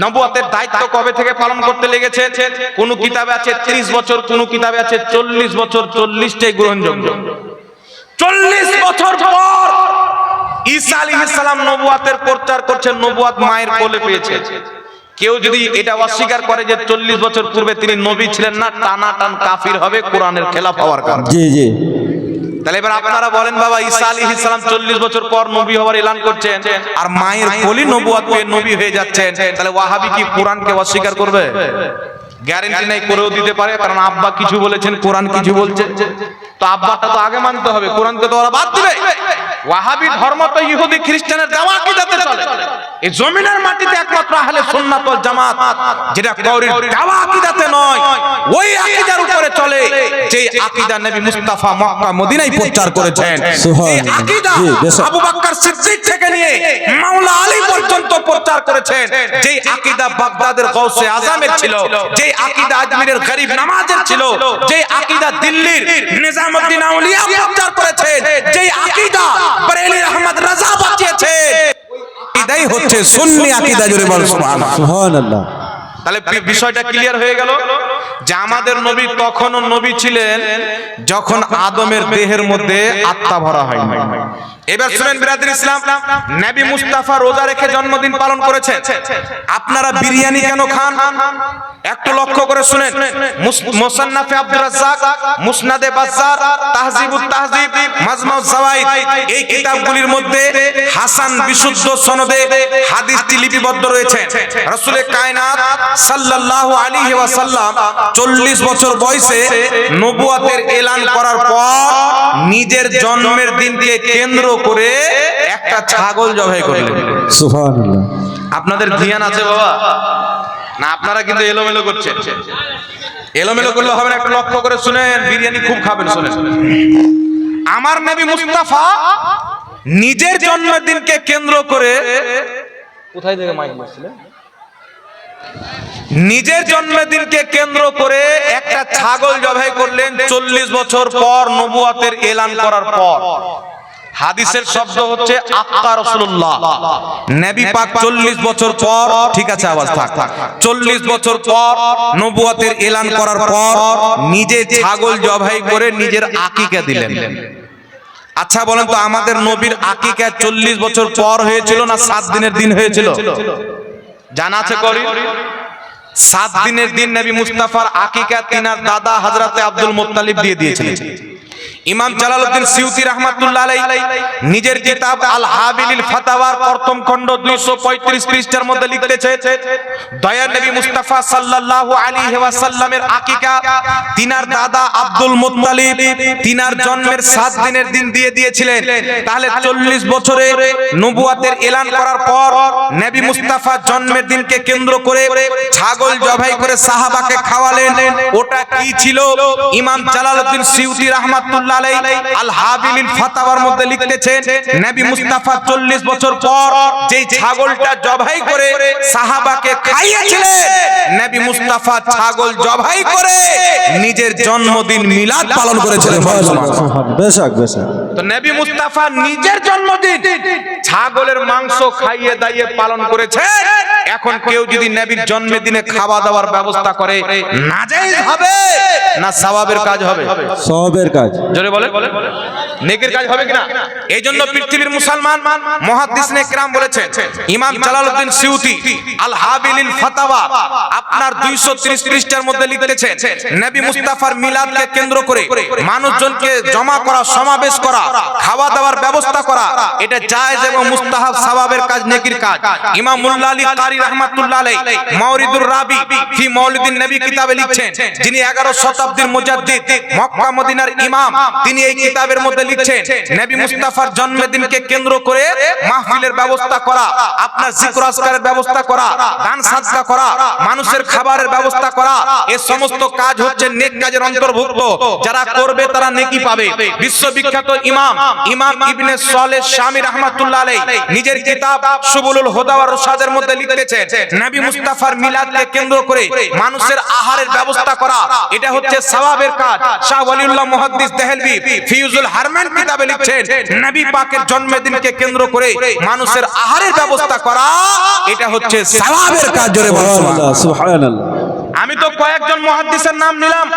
নবুয়তের দায়িত্ব কবে থেকে পালন করতে লেগেছে? কোন কিতাবে আছে 30 বছর, কোন কিতাবে আছে 40 বছর। 40টাই গ্রহণযোগ্য। 40 বছর পর ঈসা আলাইহিস সালাম নবুয়তের প্রচার করছেন, নবুয়ত মায়ের কোলে পেয়েছে। কেউ যদি এটা অস্বীকার করে যে 40 বছর পূর্বে তিনি নবী ছিলেন না, টানাটান কাফির হবে কোরআনের খেলাফ হওয়ার কারণে। জি জি। তাহলে এবার আপনারা বলেন বাবা, ঈসা আলাইহিস সালাম 40 বছর পর নবী হওয়ার এলান করছেন আর মায়ের কোলে নবুয়ত পেয়ে নবী হয়ে যাচ্ছেন, তাহলে ওয়াহাবি কি কোরআনকে অস্বীকার করবে? গ্যারান্টি নাই, করেও দিতে পারে, কারণ আব্বা কিছু বলেছেন, কোরআন কিছু বলছে। তো আব্বাটা তো আগে মানতে হবে, কোরআনকে তো ওরা বাদ দিবে। ওয়াহাবি ধর্ম তো ইহুদি খ্রিস্টানের দেওয়া আকীদাতে চলে। এই জমিনের মাটিতে একমাত্র আহলে সুন্নাত ওয়াল জামাত যেটা কওরির দেওয়া আকীদাতে নয়, ওই আকীদার উপরে চলে যে আকীদা নবী মুস্তাফা মক্কা মদিনায় প্রচার করেছেন। এই আকীদা আবু বকর সিদ্দিক থেকে নিয়ে মাওলা আলী পর্যন্ত প্রচার করেছেন। যে আকীদা বাগদাদের গাউসে আজমের ছিল, যে আকীদা আজমিরের গরিব নামাজের ছিল, যে আকীদা দিল্লির নিজামউদ্দিন আউলিয়া প্রচার করেছেন, যে আকীদা বরেলী আহমদ রাজা বাঁচিয়েছে, এটাই হচ্ছে সুন্নি আকীদা। জোরে বলুন সুবহানাল্লাহ। সুবহানাল্লাহ। তাহলে বিষয়টা ক্লিয়ার হয়ে গেল যে আমাদের নবী তখনও নবী ছিলেন যখন আদমের দেহের মধ্যে আত্মা ভরা হয়নি। এবার শুনেন বিরাদর ইসলাম, নবী মুস্তাফা রোজা রেখে জন্মদিন পালন করেছেন। আপনারা বিরিয়ানি কেন খান? একটু লক্ষ্য করে শুনেন। মুসান্নাফে আব্দুর রাজ্জাক, মুসনাদে বাজ্জার, তাহজিবুত তাহজিব, মাজমাউজ জাওয়াইদ, এই কিতাবগুলির মধ্যে হাসান বিশুদ্ধ সনদে হাদিসটি লিপিবদ্ধ রয়েছে। রাসূলে কায়নাত সাল্লাল্লাহু আলাইহি ওয়াসাল্লাম 40 বছর বয়সে নবুয়তের এলান করার পর নিজের জন্মের দিনকে কেন্দ্র করে একটা ছাগল জবাই করলেন। সুবহানাল্লাহ। আপনাদের ধ্যান আছে বাবা না? আপনারা কিন্তু এলোমেলো করছেন। এলোমেলো করলে হবে না, একটু লক্ষ্য করে শুনেন। বিরিয়ানি খুব খাবেন, শুনেন। আমার নবী মুস্তাফা নিজের জন্মদিনকে কেন্দ্র করে, কোথায় থেকে মাইক বসছিলেন, নিজের জন্মদিনকে কেন্দ্র করে একটা ছাগল জবাই করলেন 40 বছর পর নবুয়তের এলান করার পর। হাদিসের শব্দ হচ্ছে আক্কা রাসূলুল্লাহ। নবী পাক 40 বছর পর, ঠিক আছে আওয়াজ থাক, 40 বছর পর নবুয়তের এলান করার পর নিজে ছাগল জবাই করে নিজের আকিকা দিলেন। আচ্ছা বলেন তো, আমাদের নবীর আকিকা 40 বছর পর হয়েছিল না 7 দিনের দিন হয়েছিল? জানা আছে করি? 7 দিনের দিন নবী মুস্তাফার আকিকা তিনার দাদা হযরতে আব্দুল মুত্তালিব দিয়ে দিয়েছিলেন। ইমাম জালালউদ্দিন সিউতি রাহমাতুল্লাহ আলাইহি নিজের কিতাব আল হাবিলিল ফাতাওয়ার প্রথম খণ্ড 235 পৃষ্ঠার মধ্যে লিখতেছে, দয়ার নবী মুস্তাফা সাল্লাল্লাহু আলাইহি ওয়াসাল্লামের আকিকা তিনার দাদা আব্দুল মুত্তালিব তিনার জন্মের 7 দিনের দিন দিয়ে দিয়েছিলেন। তাহলে 40 বছরে নবুয়তের এলান করার পর নবী মুস্তাফা জন্মের দিনকে কেন্দ্র করে ছাগল জবাই করে সাহাবাকে খাওয়ালেন। ওটা কি ছিল? ইমাম জালালউদ্দিন সিউতি রাহমাতুল্লাহ আল হাবিলিল ফাতাওয়ার মধ্যে লিখতেছেন, নবী মুস্তাফা 40 বছর পর যেই ছাগলটা জবাই করে সাহাবাকে খাইয়েছিলেন, নবী মুস্তাফা ছাগল জবাই করে নিজের জন্মদিন মিলাদ পালন করেছিলেন। বেশক বেশক। তো নবী মুস্তাফা নিজের জন্মদিন ছাগলের মাংস খাইয়ে দাইয়ে পালন করেছে। এখন কেউ যদি নবীর জন্মদিনে খাওয়া দাওয়ার ব্যবস্থা করে, নাজায়েজ হবে না সওয়াবের কাজ হবে? সওয়াবের কাজ। জোরে বলে, নেকির কাজ হবে কিনা? এই জন্য পৃথিবীর মুসলমান মুহাদ্দিসিনে কিরাম বলেছেন, ইমাম জালালউদ্দিন সিউতি আল হাবিলিল ফাতাওয়া আপনার 230 পৃষ্ঠার মধ্যে লিখতেছেন, নবী মুস্তাফার মিলাদকে কেন্দ্র করে মানুষজনকে জমা করা, সমাবেশ করা, খাওয়া দাওয়ার ব্যবস্থা করা, এটা জায়েজ এবং মুস্তাহাব, সওয়াবের কাজ, নেকির কাজ। ইমাম মুল্লা আলী কারি রাহমাতুল্লাহ আলাইহি মাওরিদুর রাবি ফি মাওলিদিন নবী কিতাবে লিখছেন, যিনি 11 শতাব্দীর মুজাদ্দিদ, মক্কা মদিনার ইমাম, তিনি এই কিতাবের মধ্যে লিখছেন, নবী মুস্তাফার জন্মদিনকে কেন্দ্র করে মাহফিলের ব্যবস্থা করা, আপনার জিকির আজকারের ব্যবস্থা করা, দান সাদকা করা, মানুষের খাবারের ব্যবস্থা করা, এই সমস্ত কাজ হচ্ছে নেক কাজের অন্তর্ভুক্ত। যারা করবে তারা নেকি পাবে। বিশ্ববিখ্যাত ইমাম ইমাম ইবনে সালেহ শামী রাহমাতুল্লাহ আলাইহি নিজের কিতাব সুবুলুল হুদা ওয়া রশাদের মধ্যে লিখেছেন নবী মুস্তাফার মিলাদকে কেন্দ্র করে মানুষের আহারের ব্যবস্থা করা এটা হচ্ছে সওয়াবের কাজ। শাহ ওয়ালিউল্লাহ মুহাদ্দিস দেহলভী ফিউজুল হারমান কিতাবে লিখছেন নবী পাকের জন্মদিনকে কেন্দ্র করে মানুষের আহারের ব্যবস্থা করা এটা হচ্ছে সওয়াবের কাজ। জোরে বলুন সুবহানাল্লাহ সুবহানাল্লাহ। আমি তো কয়েকজন মুহাদ্দিসের নাম নিলাম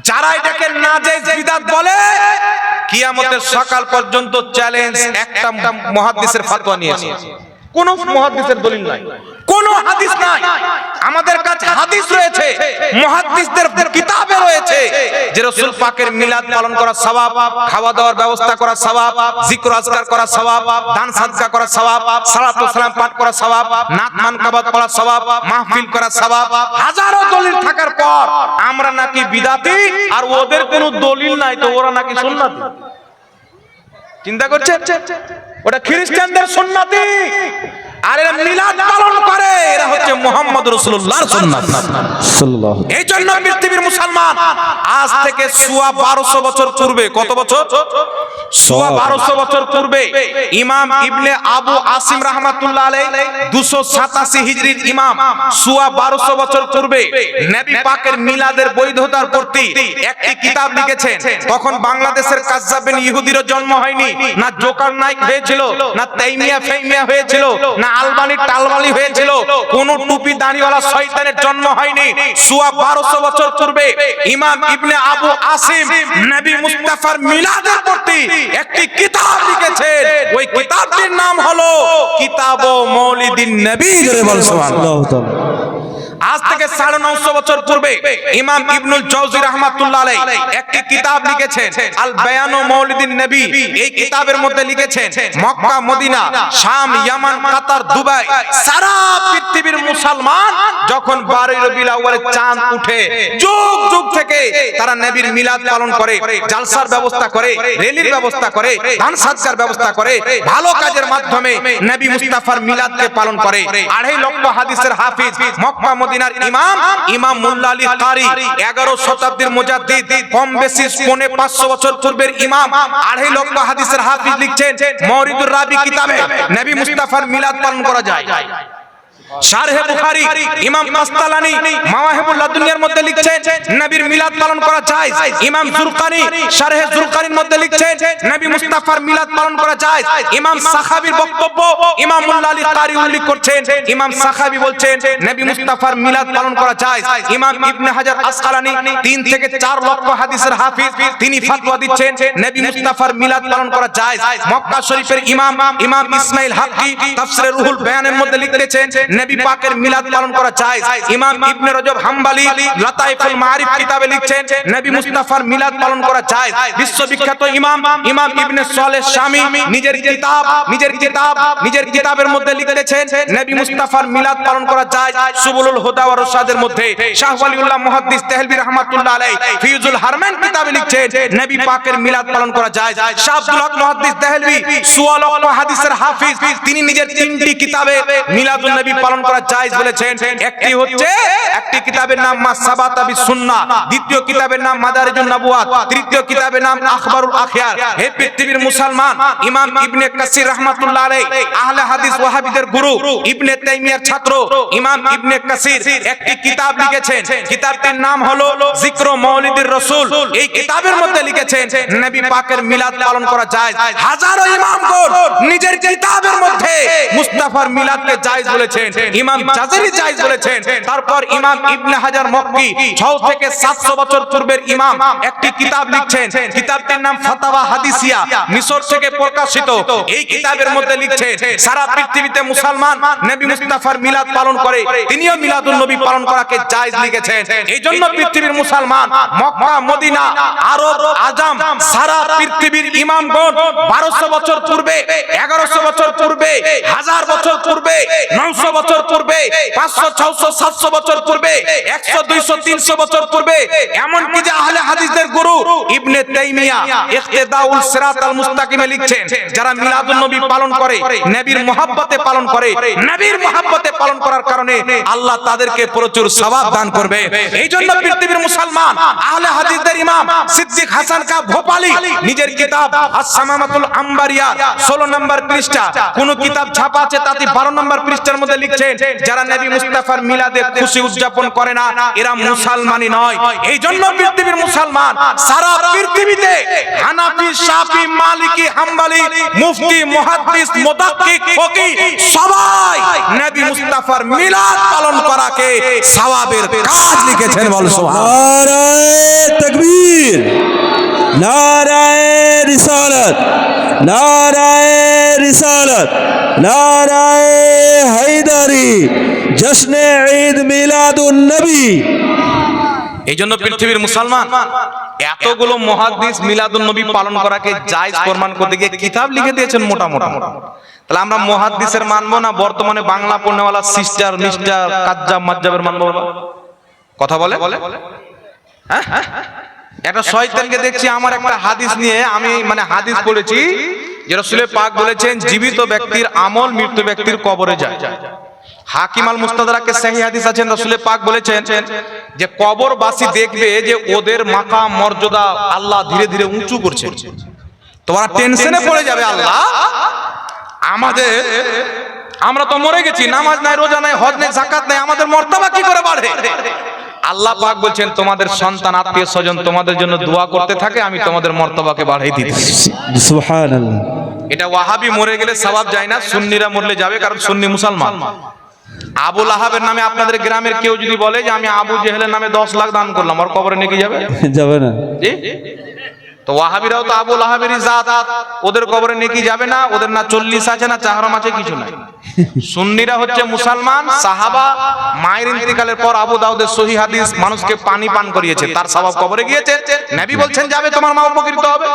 যারা এটাকে নাজায়েজ বিদআত বলে কিয়ামতের সকাল পর্যন্ত চ্যালেঞ্জ একটা মুহাদ্দিসের ফতোয়া নিয়েছে। কোন মুহাদ্দিসের দলিল নাই, কোন হাদিস নাই। আমাদের কাছে হাদিস রয়েছে, মুহাদ্দিসদের কিতাবে রয়েছে যে রাসূল পাকের মিলাদ পালন করা সওয়াব, খাওয়া দাওয়ার ব্যবস্থা করা সওয়াব, জিকির আজকার করা সওয়াব, দান সাদকা করা সওয়াব, সালাতু সালাম পাঠ করা সওয়াব, নাত মানকাবাত পড়া সওয়াব, মাহফিল করা সওয়াব। হাজারো দলিল থাকার পর আমরা নাকি বিদআতি আর ওদের কোনো দলিল নাই তো ওরা নাকি সুন্নাতি। চিন্তা করছেন? ওটা খ্রিস্টানদের সুন্নাতি আর এরা মিলাদ পালন করে, এরা হচ্ছে মুহাম্মদ রাসূলুল্লাহর সুন্নাত। সাল্লাল্লাহু এই জন্য পৃথিবীর মুসলমান আজ থেকে 1200 বছর পূর্বে, কত বছর? 1200 বছর পূর্বে ইমাম ইবনে আবু আসিম রাহমাতুল্লাহ আলাইহি 287 হিজরির ইমাম 1200 বছর পূর্বে নবী পাকের মিলাদের বৈধতার প্রতি একটি কিতাব লিখেছেন। তখন বাংলাদেশের কাজ্জাবিন ইহুদিরও জন্ম হয়নি, না জোকার নাইক হয়েছিল, না তাইমিয়া ফাইমিয়া হয়েছিল, না আলবানি টালবালি হয়েছিল, কোন টুপি দাড়িওয়ালা শয়তানের জন্ম হয়নি। 1200 বছর পূর্বে ইমাম ইবনে আবু আসিম নবী মুস্তাফার মিলাদের প্রতি একটি কিতাব লিখেছেন। ওই কিতাবটির নাম হলো কিতাব মৌলিদিন নবী। জোরে বল সুবহানাল্লাহ। আজ থেকে 950 বছর পূর্বে ইমাম ইবনুল জাওজি রাহমাতুল্লাহ আলাইহি একটি কিতাব লিখেছেন আল বায়ান ও মৌলিদিন নবী। এই কিতাবের মধ্যে লিখেছেন মক্কা, মদিনা, শাম, ইয়ামান, কাতার, দুবাই সারা পৃথিবীর মুসলমান যখন 12 রবিউল আউয়ালে চাঁদ উঠে যুগ যুগ থেকে তারা নবীর মিলাদ পালন করে, জালসার ব্যবস্থা করে, রেলির ব্যবস্থা করে, দান সাদকার ব্যবস্থা করে, ভালো কাজের মাধ্যমে নবী মুস্তাফার মিলাদকে পালন করে। 2.5 লক্ষ হাদিসের হাফিজ, মক্কা মদিনার ইমাম ইমাম মুল্লা আলী কারি, 11 শতাব্দীর মুজাদ্দিদ, কম বেশি 550 বছর পূর্বের ইমাম, 2.5 লক্ষ হাদিসের হাফিজ লিখছেন মওরিদুর রাবি কিতাবে নবী মুস্তাফার মিলাদ পালন করা যায়। শারহে বুখারী ইমাম কাস্তালানী মাওয়াহিবুল লাদুনিয়ার মধ্যে লিখছেন নবীর মিলাদ পালন করা যায়। ইমাম জুরকানি শারহে জুরকানির মধ্যে লিখছেন নবী মুস্তাফার মিলাদ পালন করা যায়। ইমাম সাখাবীর বক্তব্য ইমাম মুল্লা আলী কারি উল্লেখ করছেন। ইমাম সাখাবী বলছেন নবী মুস্তাফার মিলাদ পালন করা যায়। ইমাম ইবনে হাজার আসকালানী 3 থেকে 4 লক্ষ হাদিসের হাফিজ, তিনি ফতোয়া দিচ্ছেন নবী মুস্তাফার মিলাদ পালন করা যায়। মক্কা শরীফের ইমাম ইমাম ইসমাইল হাক্কি তাফসিরে রুহুল বায়ানের মধ্যে লিখেছেন নবী পাকের মিলাদ পালন করা যায়। ইমাম ইবনে রজব হাম্বলি লাতাইফুল মাআরিফ কিতাবে লিখছেন নবী মুস্তাফার মিলাদ পালন করা যায়। বিশ্ববিখ্যাত ইমাম ইমাম ইবনে সালেহ শামী নিজের কিতাবের মধ্যে লিখেছেন নবী মুস্তাফার মিলাদ পালন করা যায়। সুবুলুল হুদা ওয়া রশাদের মধ্যে শাহ ওয়ালিউল্লাহ মুহাদ্দিস দেহলভী রাহমাতুল্লাহ আলাইহি ফিউজুল হারমান কিতাবে লিখছেন নবী পাকের মিলাদ পালন করা যায়। শাহ আব্দুল হক মুহাদ্দিস দেহলভী 16 লক্ষ হাদিসের হাফিজ, তিনি নিজের 3টি কিতাবে মিলাদুন নবী পালন করা জায়েজ বলেছেন। একটি কিতাবের নাম মাসাবাতা বিসুন্নাহ, দ্বিতীয় কিতাবের নাম মাদারিজুন নবুয়াত, তৃতীয় কিতাবের নাম আখবারুল আখিয়ার। হে পৃথিবীর মুসলমান, ইমাম ইবনে কাসির রাহমাতুল্লাহ আলাইহি আহলে হাদিস ওয়াহাবিদের গুরু ইবনে তাইমিয়ার ছাত্র ইমাম ইবনে কাসির একটি কিতাব লিখেছেন। কিতাবটির নাম হলো যিকর মাউলিদির রাসূল। এই কিতাবের মধ্যে লিখেছেন নবী পাকের মিলাদ পালন করা জায়েজ। হাজারো ইমামগণ নিজের কিতাবের মধ্যে মুস্তাফার মিলাদকে জায়েজ বলেছেন। ইমাম জাযেরি জায়েজ বলেছেন। তারপর ইমাম ইবনে হাজার মক্কি 6 থেকে 700 বছর পূর্বের ইমাম একটি কিতাব লিখছেন। কিতাবটির নাম ফাতাওয়া হাদিসিয়া, মিশর থেকে প্রকাশিত। এই কিতাবের মধ্যে লিখছেন সারা পৃথিবীতে মুসলমান নবী মুস্তাফার মিলাদ পালন করে, তিনিও মিলাদুন নবী পালন করাকে জায়েজ লিখেছেন। এইজন্য পৃথিবীর মুসলমান মক্কা, মদিনা, আরব, আজম সারা পৃথিবীর ইমামগণ 1200 বছর পূর্বে, 1100 বছর পূর্বে, 1000 বছর পূর্বে, 900 বছর পূর্বে, 500 600 700 বছর পূর্বে, 100 200 300 বছর পূর্বে, এমন কি যে আহলে হাদিসদের গুরু ইবনে তাইমিয়া ইখতিদাউল সিরাতাল মুস্তাকিমে লিখছেন, যারা মিলাদুন নবী পালন করে, নবীর মহব্বতে পালন করে, নবীর মহব্বতে পালন করার কারণে আল্লাহ তাদেরকে প্রচুর সওয়াব দান করবে। এইজন্য পৃথিবীর মুসলমান আহলে হাদিসদের ইমাম সিদ্দিক হাসান কা ভোপালী নিজের কিতাব আস-সামামাতুল আম্বারিয়া 16 নম্বর পৃষ্ঠা, কোন কিতাব ছাপা আছে তাতে 12 নম্বর পৃষ্ঠার মধ্যে লিখছেন, যারা নবী মুস্তাফার মিলাদে খুশি উদযাপন করে না এরা মুসলমানই নয়। এইজন্য পৃথিবীর মুসলমান সারা পৃথিবীতে হানাফি, শাফি, মালিকি, হাম্বলি, মুফতি, মুহাদ্দিস, মুদাক্কিক, ফকিহ সবাই নবী মুস্তাফার মিলাদ পালন করাকে সওয়াবের কাজ লিখেছেন। বল সুবহান। নারায়ে তাকবীর, নারায়ে রিসালাত, নারায়ে রিসালাত, নারায়ে হায়দারি, জশ্নে ঈদ মিলাদুন নবী। এই জন্য পৃথিবীর মুসলমান এতগুলো মুহাদ্দিস মিলাদুন নবী পালন করাকে জায়েজ প্রমাণ করতে গিয়ে কিতাব লিখে দিয়েছেন মোটা মোটা। তাহলে আমরা মুহাদ্দিসের মানবো না বর্তমানে বাংলা পড়নেওয়ালা সিস্টার মিস্টার কাজ্জাব মাজ্জাবের মানবো? কথা বলে হ্যাঁ? একটা শয়তানকে দেখছি আমার একটা হাদিস নিয়ে, আমি মানে হাদিস পড়েছি যে রাসূল পাক বলেছেন জীবিত ব্যক্তির আমল মৃত ব্যক্তির কবরে যায়। হাকিম আল মুস্তাদরাকে সহিহ হাদিস আছেন, রাসূল পাক বলেছেন যে কবরবাসী দেখবে যে ওদের মাকাম মর্যাদা আল্লাহ ধীরে ধীরে উঁচু করছে। তোমরা টেনশনে পড়ে যাবে, আল্লাহ আমাদের, আমরা তো মরে গেছি, নামাজ নাই, রোজা নাই, হজ নাই, যাকাত নাই, আমাদের মর্তবা কি করে বাড়ে? আল্লাহ পাক বলছেন তোমাদের সন্তান আত্মীয় স্বজন তোমাদের জন্য দোয়া করতে থাকে, আমি তোমাদের মর্তবাকে বাড়াই দিতেছি। সুবহানাল্লাহ। এটা ওয়াহাবি মরে গেলে সওয়াব যায় না, সুন্নিরা মরলে যাবে, কারণ সুন্নি মুসলমান। আবু লাহাবের নামে আপনাদের গ্রামের কেউ যদি বলে যে আমি আবু জেহেলের নামে 10 লাখ দান করলাম, ওর কবরে নেকি যাবে? যাবে না। জি, তো ওয়াহাবিরাও তো আবু লাহাবেরই জাত, ওদের কবরে নেকি যাবে না, ওদের না 40 আছে না চাহরাম আছে, কিছু নাই। সুন্নিরা হচ্ছে মুসলমান, সাহাবা মায়ের ইন্তিকালের পর আবু দাউদের সহিহ হাদিস মানুষকে পানি পান করিয়েছে, তার সওয়াব কবরে গিয়েছে, নবী বলছেন যাবে, তোমার মা উপকৃত হবে।